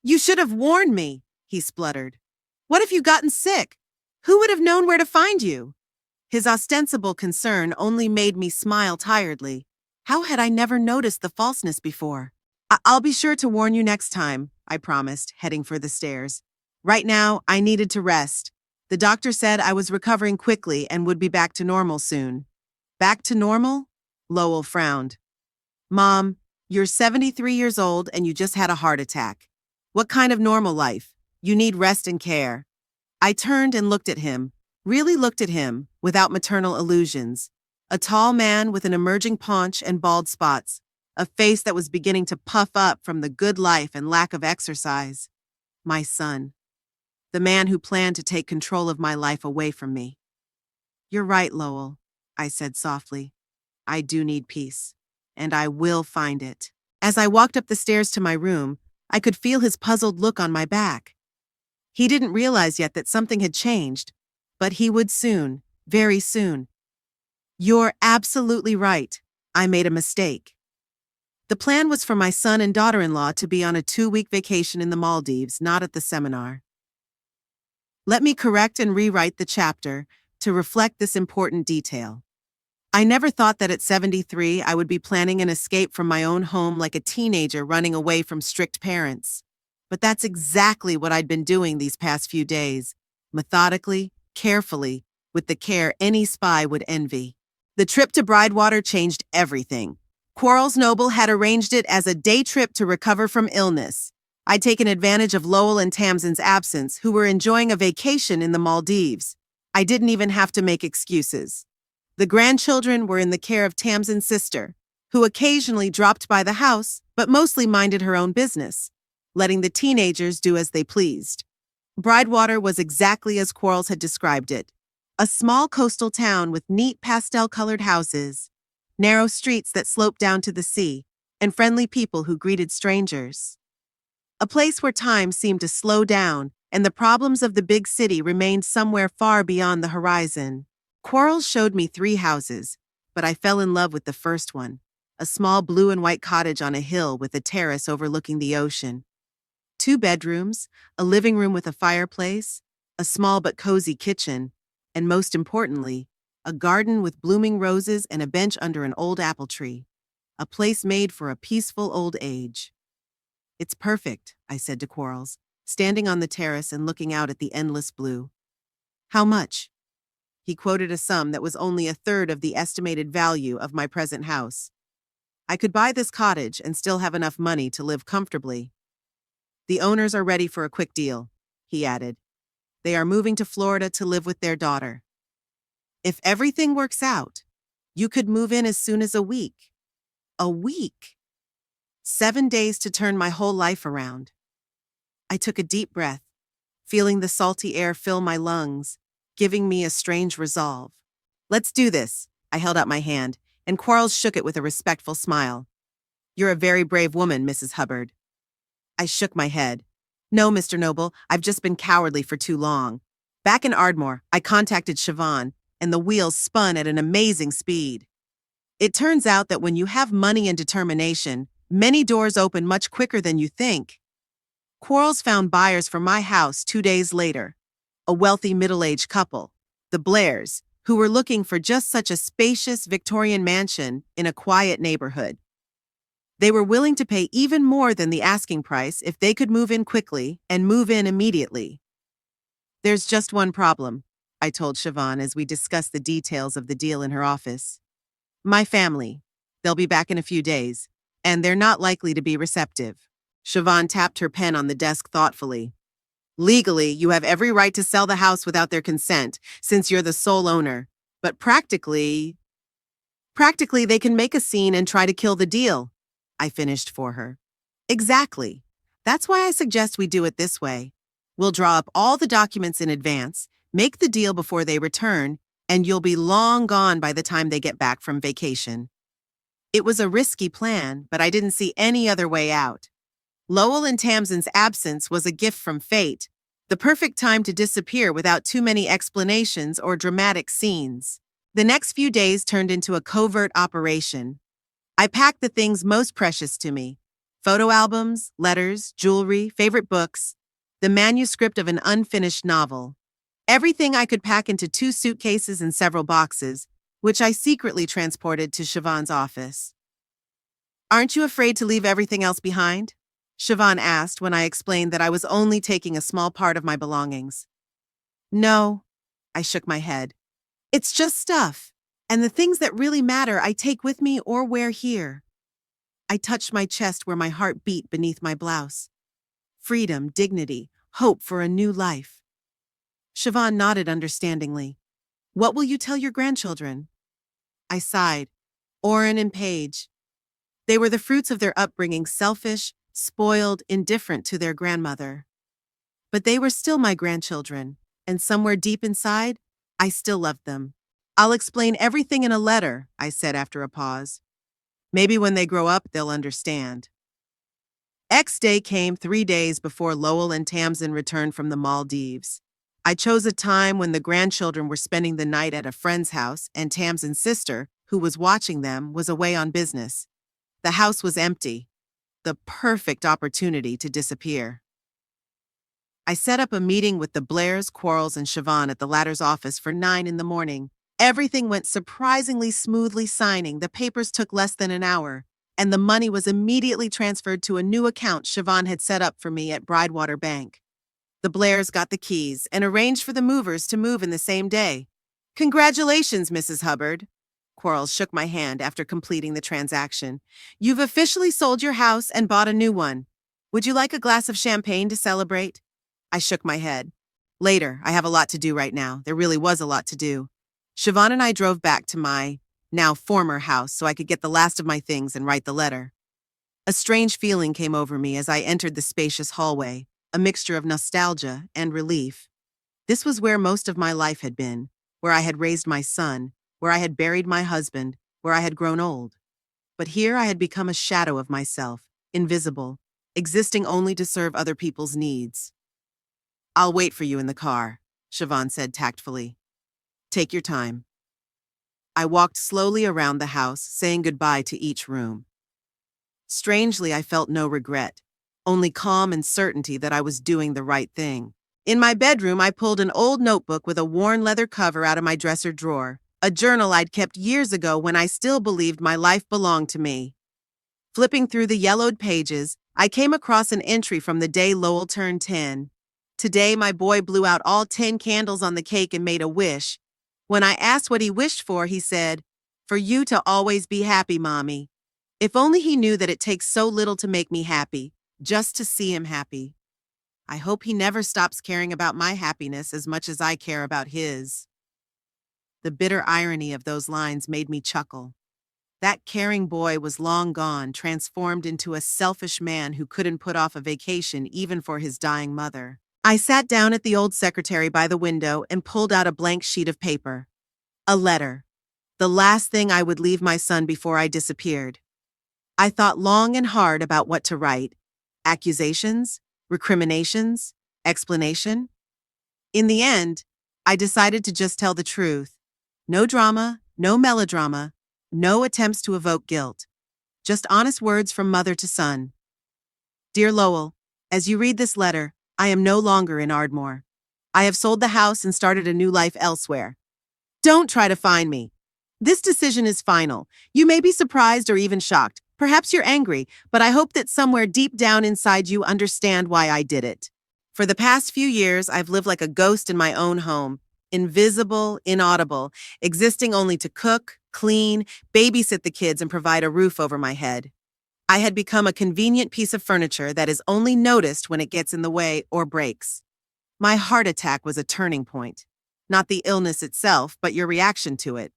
"You should have warned me," he spluttered. "What if you'd gotten sick? Who would have known where to find you?" His ostensible concern only made me smile tiredly. How had I never noticed the falseness before? "I'll be sure to warn you next time," I promised, heading for the stairs. Right now, I needed to rest. The doctor said I was recovering quickly and would be back to normal soon. Back to normal? Lowell frowned. "Mom, you're 73 years old and you just had a heart attack. What kind of normal life? You need rest and care." I turned and looked at him, really looked at him, without maternal illusions. A tall man with an emerging paunch and bald spots, a face that was beginning to puff up from the good life and lack of exercise. My son. The man who planned to take control of my life away from me. "You're right, Lowell," I said softly. "I do need peace, and I will find it." As I walked up the stairs to my room, I could feel his puzzled look on my back. He didn't realize yet that something had changed, but he would soon, very soon. "You're absolutely right. I made a mistake." The plan was for my son and daughter-in-law to be on a 2-week vacation in the Maldives, not at the seminar. Let me correct and rewrite the chapter to reflect this important detail. I never thought that at 73 I would be planning an escape from my own home like a teenager running away from strict parents. But that's exactly what I'd been doing these past few days, methodically, carefully, with the care any spy would envy. The trip to Bridgewater changed everything. Quarles Noble had arranged it as a day trip to recover from illness. I'd taken advantage of Lowell and Tamsin's absence, who were enjoying a vacation in the Maldives. I didn't even have to make excuses. The grandchildren were in the care of Tamsin's sister, who occasionally dropped by the house, but mostly minded her own business, letting the teenagers do as they pleased. Bridgewater was exactly as Quarles had described it. A small coastal town with neat pastel-colored houses, narrow streets that sloped down to the sea, and friendly people who greeted strangers. A place where time seemed to slow down, and the problems of the big city remained somewhere far beyond the horizon. Quarles showed me 3 houses, but I fell in love with the first one, a small blue and white cottage on a hill with a terrace overlooking the ocean. 2 bedrooms, a living room with a fireplace, a small but cozy kitchen, and most importantly, a garden with blooming roses and a bench under an old apple tree. A place made for a peaceful old age. "It's perfect," I said to Quarles, standing on the terrace and looking out at the endless blue. "How much?" He quoted a sum that was only a third of the estimated value of my present house. I could buy this cottage and still have enough money to live comfortably. The owners are ready for a quick deal, he added. They are moving to Florida to live with their daughter. If everything works out, you could move in as soon as a week. A week? 7 days to turn my whole life around. I took a deep breath, feeling the salty air fill my lungs, giving me a strange resolve. Let's do this, I held out my hand, and Quarles shook it with a respectful smile. You're a very brave woman, Mrs. Hubbard. I shook my head. No, Mr. Noble, I've just been cowardly for too long. Back in Ardmore, I contacted Siobhan, and the wheels spun at an amazing speed. It turns out that when you have money and determination, many doors open much quicker than you think. Quarles found buyers for my house 2 days later, a wealthy middle-aged couple, the Blairs, who were looking for just such a spacious Victorian mansion in a quiet neighborhood. They were willing to pay even more than the asking price if they could move in quickly and move in immediately. There's just one problem, I told Siobhan as we discussed the details of the deal in her office. My family. They'll be back in a few days, and they're not likely to be receptive. Siobhan tapped her pen on the desk thoughtfully. Legally, you have every right to sell the house without their consent, since you're the sole owner. But practically, they can make a scene and try to kill the deal. I finished for her. Exactly. That's why I suggest we do it this way. We'll draw up all the documents in advance, make the deal before they return, and you'll be long gone by the time they get back from vacation. It was a risky plan, but I didn't see any other way out. Lowell and Tamsin's absence was a gift from fate, the perfect time to disappear without too many explanations or dramatic scenes. The next few days turned into a covert operation. I packed the things most precious to me: photo albums, letters, jewelry, favorite books, the manuscript of an unfinished novel. Everything I could pack into 2 suitcases and several boxes, which I secretly transported to Siobhan's office. Aren't you afraid to leave everything else behind? Siobhan asked when I explained that I was only taking a small part of my belongings. No, I shook my head. It's just stuff, and the things that really matter I take with me or wear here. I touched my chest where my heart beat beneath my blouse. Freedom, dignity, hope for a new life. Siobhan nodded understandingly. What will you tell your grandchildren? I sighed. Oren and Paige. They were the fruits of their upbringing, selfish, spoiled, indifferent to their grandmother. But they were still my grandchildren, and somewhere deep inside, I still loved them. I'll explain everything in a letter, I said after a pause. Maybe when they grow up, they'll understand. X Day came 3 days before Lowell and Tamsin returned from the Maldives. I chose a time when the grandchildren were spending the night at a friend's house, and Tamsin's sister, who was watching them, was away on business. The house was empty. The perfect opportunity to disappear. I set up a meeting with the Blairs, Quarles, and Siobhan at the latter's office for 9 in the morning. Everything went surprisingly smoothly. Signing the papers took less than an hour, and the money was immediately transferred to a new account Siobhan had set up for me at Bridgewater Bank. The Blairs got the keys and arranged for the movers to move in the same day. Congratulations, Mrs. Hubbard. Quarles shook my hand after completing the transaction. You've officially sold your house and bought a new one. Would you like a glass of champagne to celebrate? I shook my head. Later, I have a lot to do right now. There really was a lot to do. Siobhan and I drove back to my, now former house so I could get the last of my things and write the letter. A strange feeling came over me as I entered the spacious hallway, a mixture of nostalgia and relief. This was where most of my life had been, where I had raised my son, where I had buried my husband, where I had grown old. But here I had become a shadow of myself, invisible, existing only to serve other people's needs. I'll wait for you in the car, Siobhan said tactfully. Take your time. I walked slowly around the house, saying goodbye to each room. Strangely, I felt no regret, only calm and certainty that I was doing the right thing. In my bedroom, I pulled an old notebook with a worn leather cover out of my dresser drawer, a journal I'd kept years ago when I still believed my life belonged to me. Flipping through the yellowed pages, I came across an entry from the day Lowell turned 10. Today, my boy blew out all 10 candles on the cake and made a wish. When I asked what he wished for, he said, "For you to always be happy, Mommy." If only he knew that it takes so little to make me happy, just to see him happy. I hope he never stops caring about my happiness as much as I care about his. The bitter irony of those lines made me chuckle. That caring boy was long gone, transformed into a selfish man who couldn't put off a vacation even for his dying mother. I sat down at the old secretary by the window and pulled out a blank sheet of paper. A letter. The last thing I would leave my son before I disappeared. I thought long and hard about what to write. Accusations? Recriminations? Explanation? In the end, I decided to just tell the truth. No drama, no melodrama, no attempts to evoke guilt. Just honest words from mother to son. Dear Lowell, as you read this letter, I am no longer in Ardmore. I have sold the house and started a new life elsewhere. Don't try to find me. This decision is final. You may be surprised or even shocked. Perhaps you're angry, but I hope that somewhere deep down inside you understand why I did it. For the past few years, I've lived like a ghost in my own home. Invisible, inaudible, existing only to cook, clean, babysit the kids, and provide a roof over my head. I had become a convenient piece of furniture that is only noticed when it gets in the way or breaks. My heart attack was a turning point. Not the illness itself, but your reaction to it.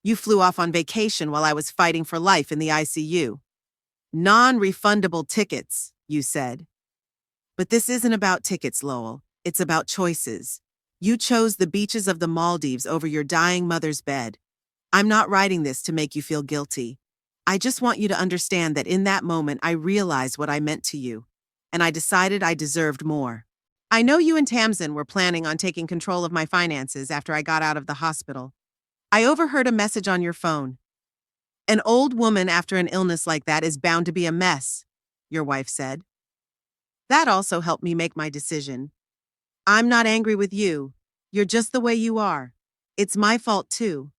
You flew off on vacation while I was fighting for life in the ICU. Non-refundable tickets, you said. But this isn't about tickets, Lowell. It's about choices. You chose the beaches of the Maldives over your dying mother's bed. I'm not writing this to make you feel guilty. I just want you to understand that in that moment I realized what I meant to you, and I decided I deserved more. I know you and Tamsin were planning on taking control of my finances after I got out of the hospital. I overheard a message on your phone. An old woman after an illness like that is bound to be a mess, your wife said. That also helped me make my decision. I'm not angry with you. You're just the way you are. It's my fault too.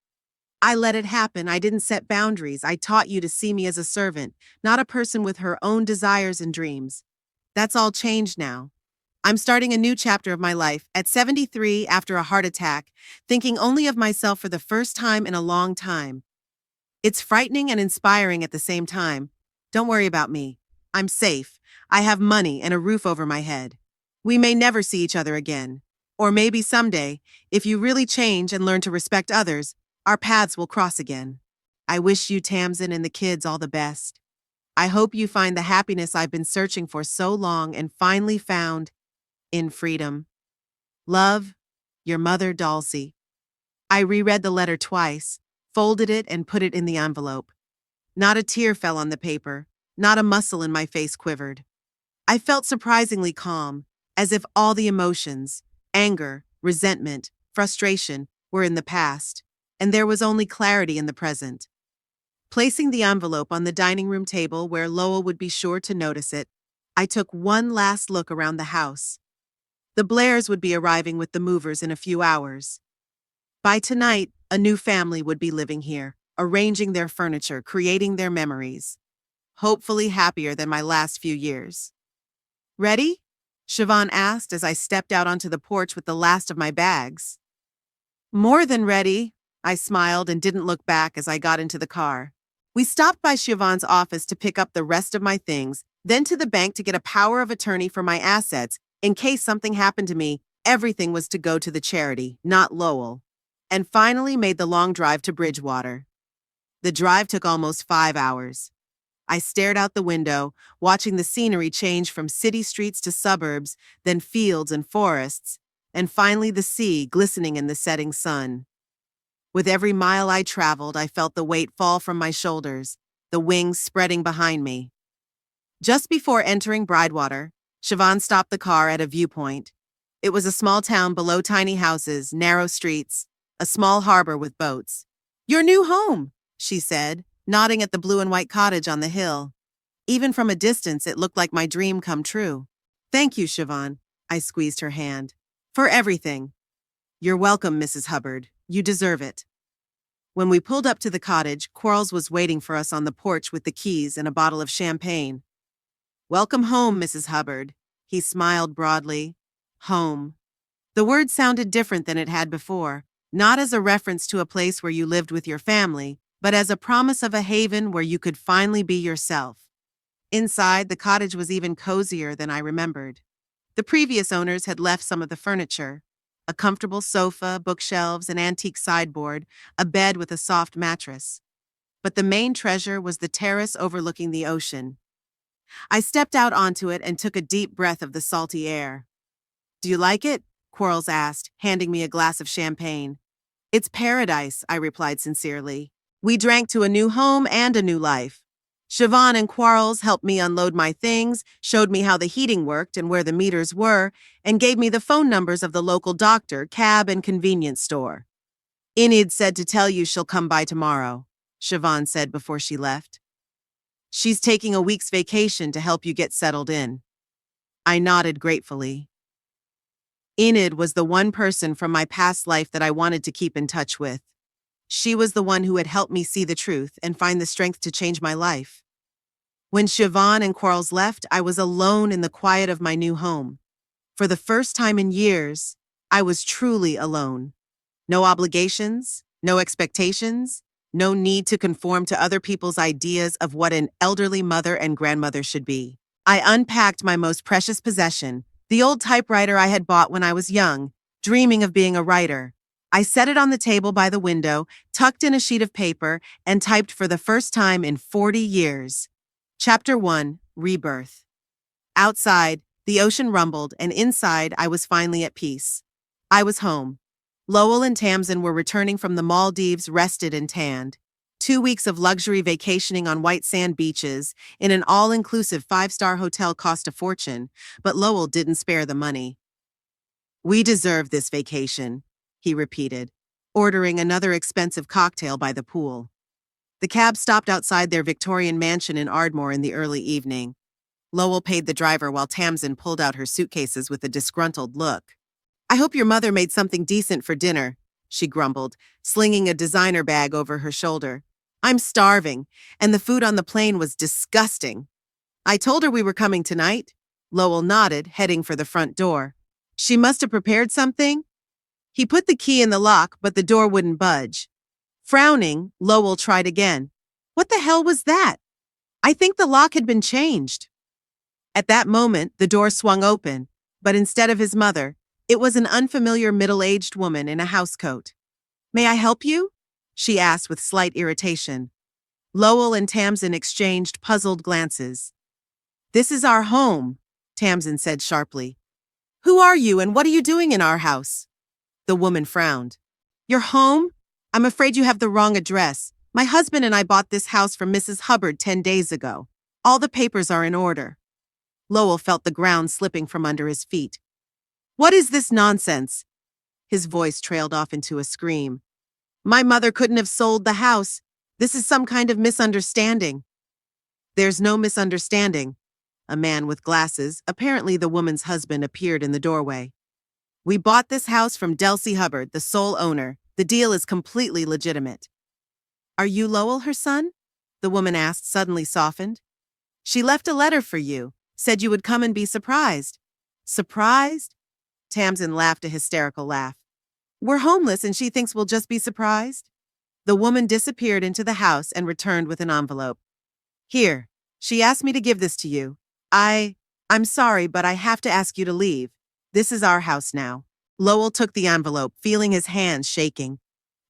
I let it happen. I didn't set boundaries. I taught you to see me as a servant, not a person with her own desires and dreams. That's all changed now. I'm starting a new chapter of my life, at 73 after a heart attack, thinking only of myself for the first time in a long time. It's frightening and inspiring at the same time. Don't worry about me. I'm safe. I have money and a roof over my head. We may never see each other again. Or maybe someday, if you really change and learn to respect others, our paths will cross again. I wish you, Tamsin, and the kids all the best. I hope you find the happiness I've been searching for so long and finally found in freedom. Love, your mother, Dulcie. I reread the letter twice, folded it, and put it in the envelope. Not a tear fell on the paper, not a muscle in my face quivered. I felt surprisingly calm, as if all the emotions, anger, resentment, frustration, were in the past, and there was only clarity in the present. Placing the envelope on the dining room table where Lowell would be sure to notice it, I took one last look around the house. The Blairs would be arriving with the movers in a few hours. By tonight, a new family would be living here, arranging their furniture, creating their memories. Hopefully happier than my last few years. Ready? Siobhan asked as I stepped out onto the porch with the last of my bags. More than ready, I smiled and didn't look back as I got into the car. We stopped by Siobhan's office to pick up the rest of my things, then to the bank to get a power of attorney for my assets. In case something happened to me, everything was to go to the charity, not Lowell. And finally made the long drive to Bridgewater. The drive took almost 5 hours. I stared out the window, watching the scenery change from city streets to suburbs, then fields and forests, and finally the sea glistening in the setting sun. With every mile I traveled, I felt the weight fall from my shoulders, the wings spreading behind me. Just before entering Bridgewater, Siobhan stopped the car at a viewpoint. It was a small town below tiny houses, narrow streets, a small harbor with boats. "Your new home," she said, nodding at the blue and white cottage on the hill. Even from a distance, it looked like my dream come true. "Thank you, Siobhan." I squeezed her hand. "For everything." "You're welcome, Mrs. Hubbard. You deserve it." When we pulled up to the cottage, Quarles was waiting for us on the porch with the keys and a bottle of champagne. "Welcome home, Mrs. Hubbard." He smiled broadly. Home. The word sounded different than it had before, not as a reference to a place where you lived with your family, but as a promise of a haven where you could finally be yourself. Inside, the cottage was even cozier than I remembered. The previous owners had left some of the furniture: a comfortable sofa, bookshelves, an antique sideboard, a bed with a soft mattress. But the main treasure was the terrace overlooking the ocean. I stepped out onto it and took a deep breath of the salty air. "Do you like it?" Quarles asked, handing me a glass of champagne. "It's paradise," I replied sincerely. We drank to a new home and a new life. Siobhan and Quarles helped me unload my things, showed me how the heating worked and where the meters were, and gave me the phone numbers of the local doctor, cab, and convenience store. "Enid said to tell you she'll come by tomorrow," Siobhan said before she left. "She's taking a week's vacation to help you get settled in." I nodded gratefully. Enid was the one person from my past life that I wanted to keep in touch with. She was the one who had helped me see the truth and find the strength to change my life. When Siobhan and Quarles left, I was alone in the quiet of my new home. For the first time in years, I was truly alone. No obligations, no expectations, no need to conform to other people's ideas of what an elderly mother and grandmother should be. I unpacked my most precious possession, the old typewriter I had bought when I was young, dreaming of being a writer. I set it on the table by the window, tucked in a sheet of paper, and typed for the first time in 40 years. Chapter 1, Rebirth. Outside, the ocean rumbled, and inside, I was finally at peace. I was home. Lowell and Tamsin were returning from the Maldives, rested and tanned. 2 weeks of luxury vacationing on white sand beaches in an all-inclusive 5-star hotel cost a fortune, but Lowell didn't spare the money. "We deserve this vacation," he repeated, ordering another expensive cocktail by the pool. The cab stopped outside their Victorian mansion in Ardmore in the early evening. Lowell paid the driver while Tamsin pulled out her suitcases with a disgruntled look. "I hope your mother made something decent for dinner," she grumbled, slinging a designer bag over her shoulder. "I'm starving, and the food on the plane was disgusting." "I told her we were coming tonight." Lowell nodded, heading for the front door. "She must have prepared something." He put the key in the lock, but the door wouldn't budge. Frowning, Lowell tried again. "What the hell was that? I think the lock had been changed." At that moment, the door swung open, but instead of his mother, it was an unfamiliar middle-aged woman in a housecoat. "May I help you?" she asked with slight irritation. Lowell and Tamsin exchanged puzzled glances. "This is our home," Tamsin said sharply. "Who are you and what are you doing in our house?" The woman frowned. "Your home? I'm afraid you have the wrong address. My husband and I bought this house from Mrs. Hubbard 10 days ago. All the papers are in order." Lowell felt the ground slipping from under his feet. "What is this nonsense?" His voice trailed off into a scream. "My mother couldn't have sold the house. This is some kind of misunderstanding." "There's no misunderstanding." A man with glasses, apparently the woman's husband, appeared in the doorway. "We bought this house from Delcy Hubbard, the sole owner. The deal is completely legitimate." "Are you Lowell, her son?" the woman asked, suddenly softened. "She left a letter for you, said you would come and be surprised." "Surprised?" Tamsin laughed a hysterical laugh. "We're homeless and she thinks we'll just be surprised?" The woman disappeared into the house and returned with an envelope. "Here, she asked me to give this to you. I'm sorry, but I have to ask you to leave. This is our house now." Lowell took the envelope, feeling his hands shaking.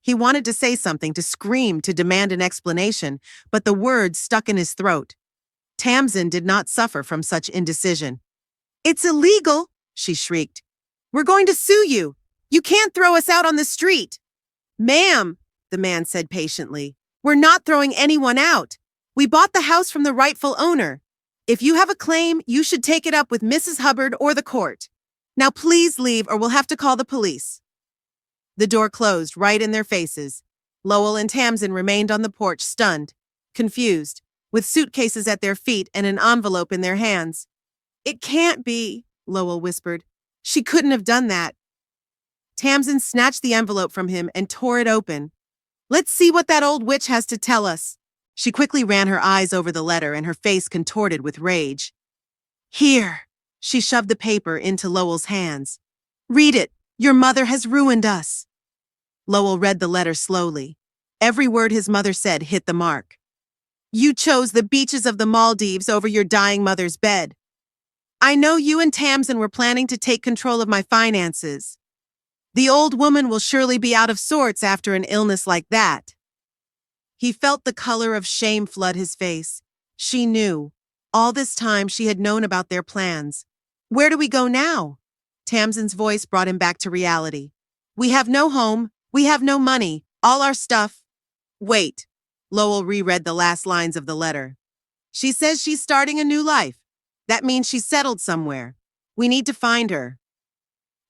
He wanted to say something, to scream, to demand an explanation, but the words stuck in his throat. Tamsin did not suffer from such indecision. "It's illegal," she shrieked. "We're going to sue you. You can't throw us out on the street." "Ma'am," the man said patiently, "we're not throwing anyone out. We bought the house from the rightful owner. If you have a claim, you should take it up with Mrs. Hubbard or the court. Now please leave or we'll have to call the police." The door closed right in their faces. Lowell and Tamsin remained on the porch, stunned, confused, with suitcases at their feet and an envelope in their hands. "It can't be," Lowell whispered. "She couldn't have done that." Tamsin snatched the envelope from him and tore it open. "Let's see what that old witch has to tell us." She quickly ran her eyes over the letter and her face contorted with rage. "Here." She shoved the paper into Lowell's hands. "Read it. Your mother has ruined us." Lowell read the letter slowly. Every word his mother said hit the mark. You chose the beaches of the Maldives over your dying mother's bed. I know you and Tamsin were planning to take control of my finances. The old woman will surely be out of sorts after an illness like that. He felt the color of shame flood his face. She knew. All this time she had known about their plans. Where do we go now? Tamsin's voice brought him back to reality. We have no home. We have no money. All our stuff. Wait. Lowell reread the last lines of the letter. She says she's starting a new life. That means she's settled somewhere. We need to find her.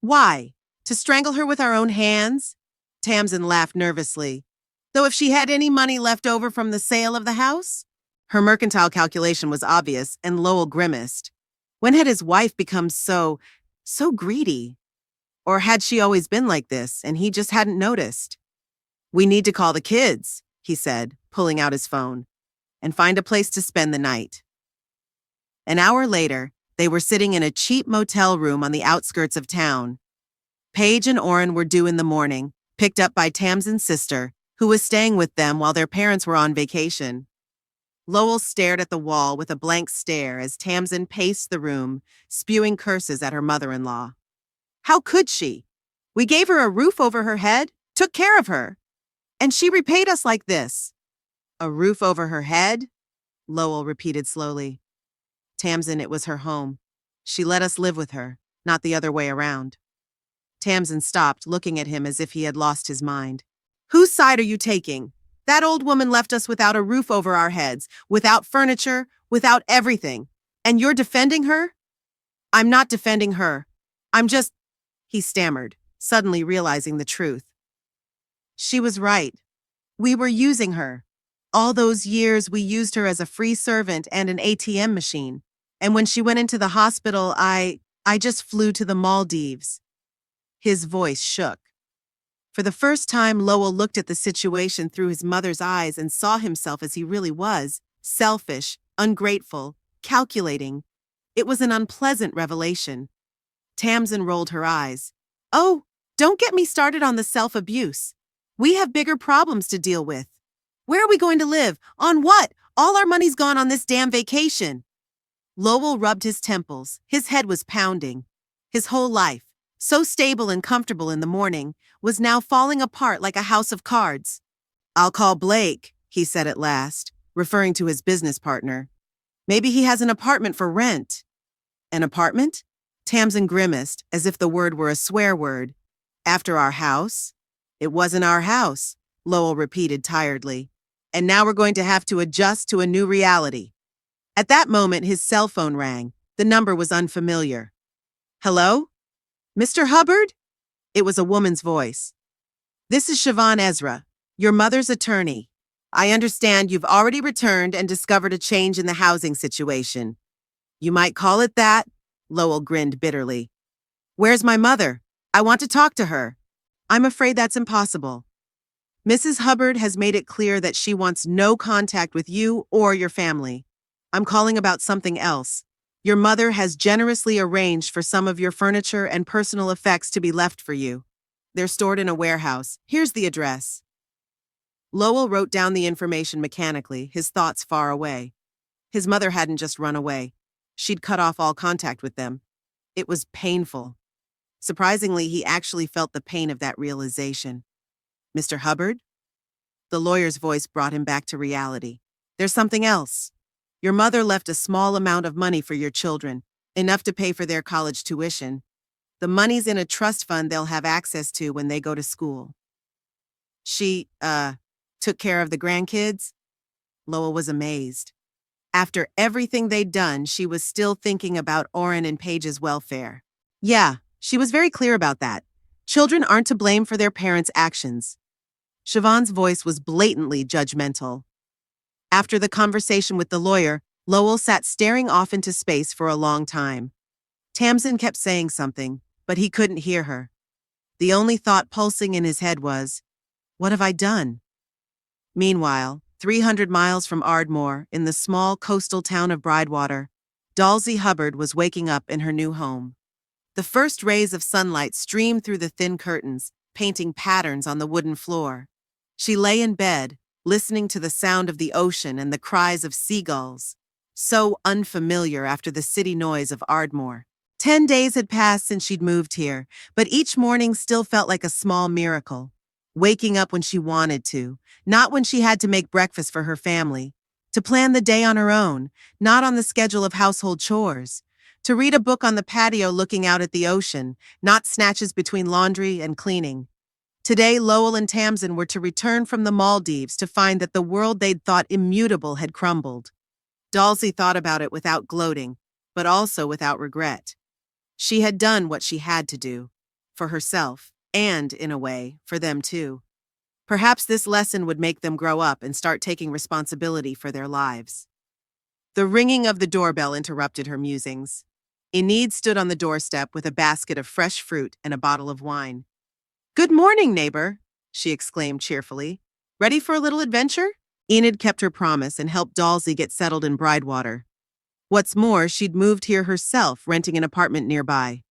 Why? To strangle her with our own hands? Tamsin laughed nervously. Though if she had any money left over from the sale of the house? Her mercantile calculation was obvious, and Lowell grimaced. When had his wife become so greedy? Or had she always been like this, and he just hadn't noticed? We need to call the kids, he said, pulling out his phone, and find a place to spend the night. An hour later, they were sitting in a cheap motel room on the outskirts of town. Paige and Orrin were due in the morning, picked up by Tamsin's sister, who was staying with them while their parents were on vacation. Lowell stared at the wall with a blank stare as Tamsin paced the room, spewing curses at her mother-in-law. How could she? We gave her a roof over her head, took care of her, and she repaid us like this. A roof over her head? Lowell repeated slowly. Tamsin, it was her home. She let us live with her, not the other way around. Tamsin stopped, looking at him as if he had lost his mind. Whose side are you taking? That old woman left us without a roof over our heads, without furniture, without everything. And you're defending her? I'm not defending her. I'm just... He stammered, suddenly realizing the truth. She was right. We were using her. All those years we used her as a free servant and an ATM machine. And when she went into the hospital, I just flew to the Maldives. His voice shook. For the first time, Lowell looked at the situation through his mother's eyes and saw himself as he really was, selfish, ungrateful, calculating. It was an unpleasant revelation. Tamsin rolled her eyes. Oh, don't get me started on the self-abuse. We have bigger problems to deal with. Where are we going to live? On what? All our money's gone on this damn vacation. Lowell rubbed his temples. His head was pounding. His whole life, so stable and comfortable in the morning, was now falling apart like a house of cards. I'll call Blake, he said at last, referring to his business partner. Maybe he has an apartment for rent. An apartment? Tamsin grimaced, as if the word were a swear word. After our house? It wasn't our house, Lowell repeated tiredly. And now we're going to have to adjust to a new reality. At that moment, his cell phone rang. The number was unfamiliar. Hello? Mr. Hubbard? It was a woman's voice. This is Siobhan Ezra, your mother's attorney. I understand you've already returned and discovered a change in the housing situation. You might call it that, Lowell grinned bitterly. Where's my mother? I want to talk to her. I'm afraid that's impossible. Mrs. Hubbard has made it clear that she wants no contact with you or your family. I'm calling about something else. Your mother has generously arranged for some of your furniture and personal effects to be left for you. They're stored in a warehouse. Here's the address. Lowell wrote down the information mechanically, his thoughts far away. His mother hadn't just run away. She'd cut off all contact with them. It was painful. Surprisingly, he actually felt the pain of that realization. Mr. Hubbard? The lawyer's voice brought him back to reality. There's something else. Your mother left a small amount of money for your children, enough to pay for their college tuition. The money's in a trust fund they'll have access to when they go to school. She, took care of the grandkids? Lowell was amazed. After everything they'd done, she was still thinking about Orrin and Paige's welfare. Yeah, she was very clear about that. Children aren't to blame for their parents' actions. Siobhan's voice was blatantly judgmental. After the conversation with the lawyer, Lowell sat staring off into space for a long time. Tamsin kept saying something, but he couldn't hear her. The only thought pulsing in his head was, what have I done? Meanwhile, 300 miles from Ardmore, in the small coastal town of Bridgewater, Dalsey Hubbard was waking up in her new home. The first rays of sunlight streamed through the thin curtains, painting patterns on the wooden floor. She lay in bed, listening to the sound of the ocean and the cries of seagulls, so unfamiliar after the city noise of Ardmore. 10 days had passed since she'd moved here, but each morning still felt like a small miracle. Waking up when she wanted to, not when she had to make breakfast for her family. To plan the day on her own, not on the schedule of household chores. To read a book on the patio looking out at the ocean, not snatches between laundry and cleaning. Today, Lowell and Tamsin were to return from the Maldives to find that the world they'd thought immutable had crumbled. Dalsey thought about it without gloating, but also without regret. She had done what she had to do, for herself, and, in a way, for them too. Perhaps this lesson would make them grow up and start taking responsibility for their lives. The ringing of the doorbell interrupted her musings. Enid stood on the doorstep with a basket of fresh fruit and a bottle of wine. "Good morning, neighbor," she exclaimed cheerfully. "Ready for a little adventure?" Enid kept her promise and helped Dalsey get settled in Bridgewater. What's more, she'd moved here herself, renting an apartment nearby.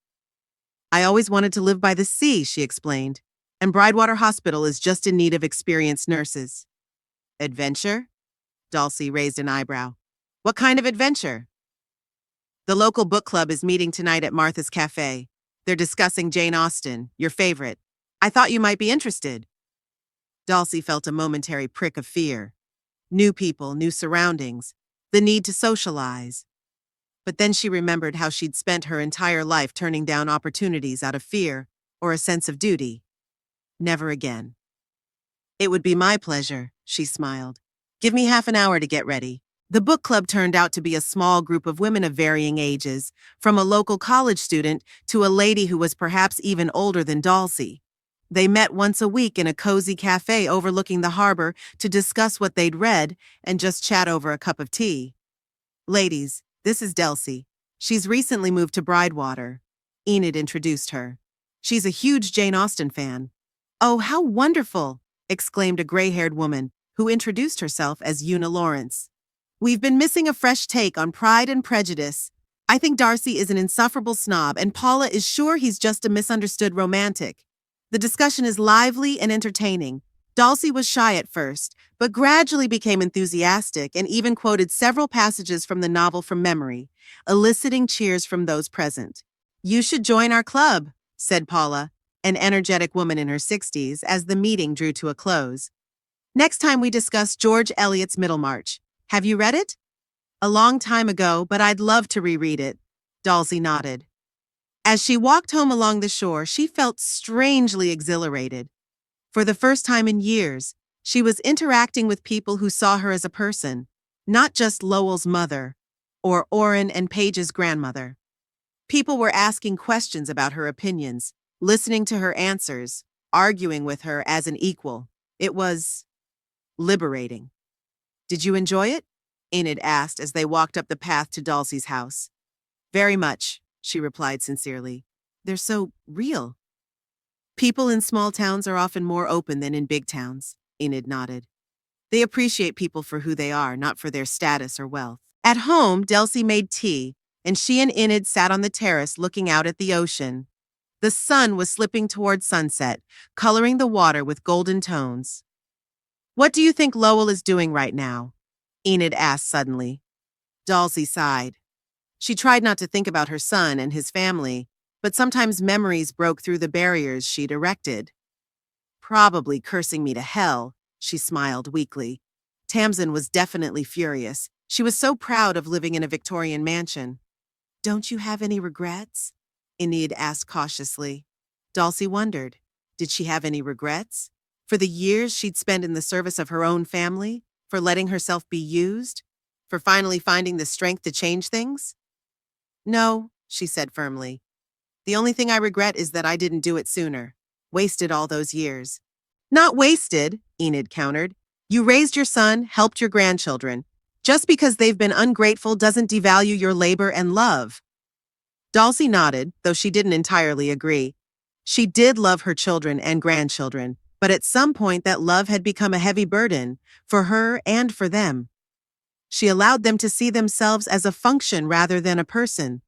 "I always wanted to live by the sea," she explained, "and Bridgewater Hospital is just in need of experienced nurses." "Adventure?" Dalsey raised an eyebrow. "What kind of adventure?" "The local book club is meeting tonight at Martha's Cafe. They're discussing Jane Austen, your favorite. I thought you might be interested." Dalsey felt a momentary prick of fear. New people, new surroundings, the need to socialize. But then she remembered how she'd spent her entire life turning down opportunities out of fear or a sense of duty. Never again. "It would be my pleasure," she smiled. "Give me half an hour to get ready." The book club turned out to be a small group of women of varying ages, from a local college student to a lady who was perhaps even older than Dalsey. They met once a week in a cozy cafe overlooking the harbor to discuss what they'd read and just chat over a cup of tea. "Ladies, this is Delcy. She's recently moved to Bridgewater." Enid introduced her. "She's a huge Jane Austen fan." "Oh, how wonderful!" exclaimed a gray-haired woman who introduced herself as Una Lawrence. "We've been missing a fresh take on Pride and Prejudice. I think Darcy is an insufferable snob, and Paula is sure he's just a misunderstood romantic. The discussion is lively and entertaining. Dalsey was shy at first, but gradually became enthusiastic and even quoted several passages from the novel from memory, eliciting cheers from those present. "You should join our club," said Paula, an energetic woman in her 60s, as the meeting drew to a close. "Next time we discuss George Eliot's Middlemarch. Have you read it?" "A long time ago, but I'd love to reread it." Dalsey nodded. As she walked home along the shore, she felt strangely exhilarated. For the first time in years, she was interacting with people who saw her as a person, not just Lowell's mother, or Orrin and Paige's grandmother. People were asking questions about her opinions, listening to her answers, arguing with her as an equal. It was liberating. "Did you enjoy it?" Enid asked as they walked up the path to Dalsey's house. "Very much," she replied sincerely. "They're so real." "People in small towns are often more open than in big towns," Enid nodded. "They appreciate people for who they are, not for their status or wealth." At home, Dalsey made tea, and she and Enid sat on the terrace looking out at the ocean. The sun was slipping toward sunset, coloring the water with golden tones. "What do you think Lowell is doing right now?" Enid asked suddenly. Dalsey sighed. She tried not to think about her son and his family, but sometimes memories broke through the barriers she'd erected. "Probably cursing me to hell," she smiled weakly. Tamsin was definitely furious. She was so proud of living in a Victorian mansion. "Don't you have any regrets?" Enid asked cautiously. Dalsey wondered. Did she have any regrets? For the years she'd spent in the service of her own family? For letting herself be used? For finally finding the strength to change things? "No," she said firmly. "The only thing I regret is that I didn't do it sooner. Wasted all those years." "Not wasted," Enid countered. "You raised your son, helped your grandchildren. Just because they've been ungrateful doesn't devalue your labor and love." Dalsey nodded, though she didn't entirely agree. She did love her children and grandchildren, but at some point that love had become a heavy burden, for her and for them. She allowed them to see themselves as a function rather than a person.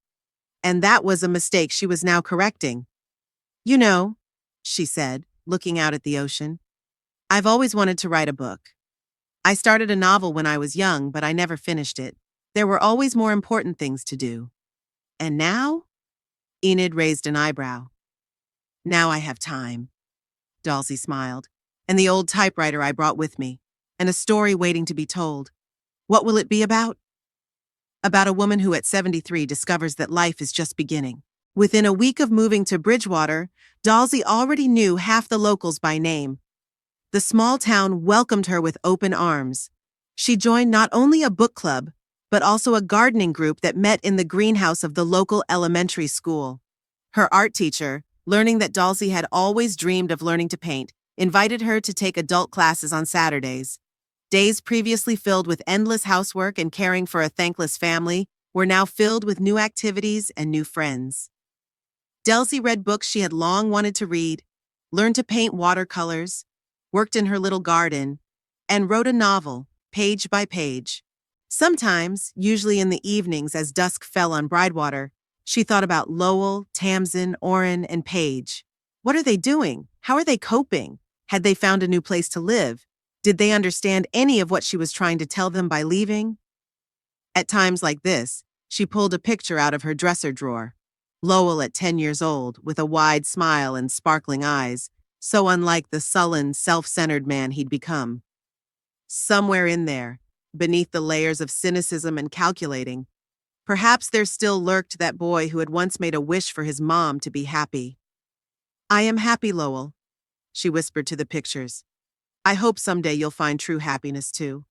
And that was a mistake she was now correcting. "You know," she said, looking out at the ocean, I've always wanted to write a book. I started a novel when I was young, but I never finished it. There were always more important things to do. And now? Enid raised an eyebrow. Now I have time. Dalsey smiled. And the old typewriter I brought with me. And a story waiting to be told. What will it be about? About a woman who at 73 discovers that life is just beginning. Within a week of moving to Bridgewater, Dalsey already knew half the locals by name. The small town welcomed her with open arms. She joined not only a book club, but also a gardening group that met in the greenhouse of the local elementary school. Her art teacher, learning that Dalsey had always dreamed of learning to paint, invited her to take adult classes on Saturdays. Days previously filled with endless housework and caring for a thankless family were now filled with new activities and new friends. Dalsey read books she had long wanted to read, learned to paint watercolors, worked in her little garden, and wrote a novel, page by page. Sometimes, usually in the evenings as dusk fell on Bridgewater, she thought about Lowell, Tamsin, Orrin, and Paige. What are they doing? How are they coping? Had they found a new place to live? Did they understand any of what she was trying to tell them by leaving? At times like this, she pulled a picture out of her dresser drawer. Lowell at 10 years old, with a wide smile and sparkling eyes, so unlike the sullen, self-centered man he'd become. Somewhere in there, beneath the layers of cynicism and calculating, perhaps there still lurked that boy who had once made a wish for his mom to be happy. "I am happy, Lowell," she whispered to the pictures. "I hope someday you'll find true happiness too."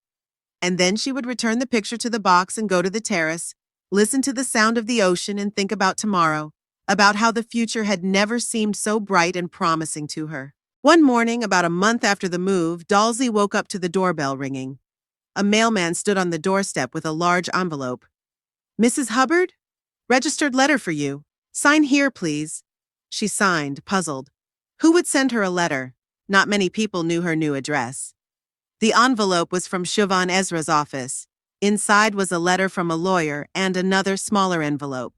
And then she would return the picture to the box and go to the terrace, listen to the sound of the ocean and think about tomorrow, about how the future had never seemed so bright and promising to her. One morning, about a month after the move, Dalsey woke up to the doorbell ringing. A mailman stood on the doorstep with a large envelope. "Mrs. Hubbard? Registered letter for you. Sign here, please." She signed, puzzled. Who would send her a letter? Not many people knew her new address. The envelope was from Siobhan Ezra's office. Inside was a letter from a lawyer and another smaller envelope.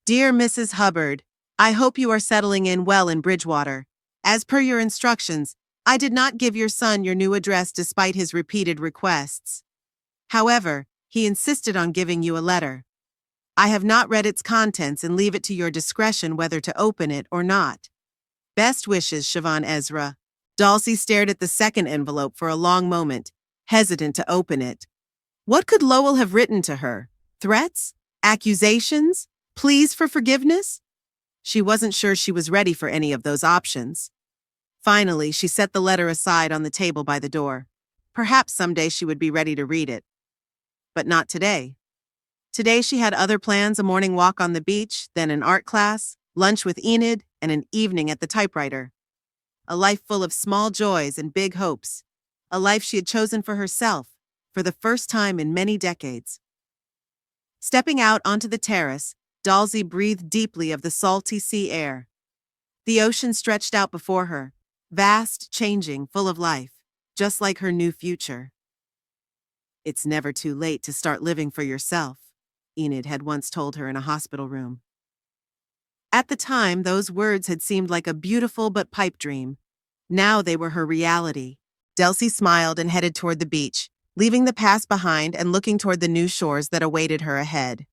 "Dear Mrs. Hubbard, I hope you are settling in well in Bridgewater. As per your instructions, I did not give your son your new address despite his repeated requests. However, he insisted on giving you a letter. I have not read its contents and leave it to your discretion whether to open it or not. Best wishes, Siobhan Ezra." Dalsey stared at the second envelope for a long moment, hesitant to open it. What could Lowell have written to her? Threats? Accusations? Pleas for forgiveness? She wasn't sure she was ready for any of those options. Finally, she set the letter aside on the table by the door. Perhaps someday she would be ready to read it. But not today. Today she had other plans: a morning walk on the beach, then an art class, lunch with Enid, and an evening at the typewriter. A life full of small joys and big hopes. A life she had chosen for herself, for the first time in many decades. Stepping out onto the terrace, Dalsey breathed deeply of the salty sea air. The ocean stretched out before her, vast, changing, full of life, just like her new future. "It's never too late to start living for yourself," Enid had once told her in a hospital room. At the time, those words had seemed like a beautiful but pipe dream. Now they were her reality. Dalsey smiled and headed toward the beach, leaving the past behind and looking toward the new shores that awaited her ahead.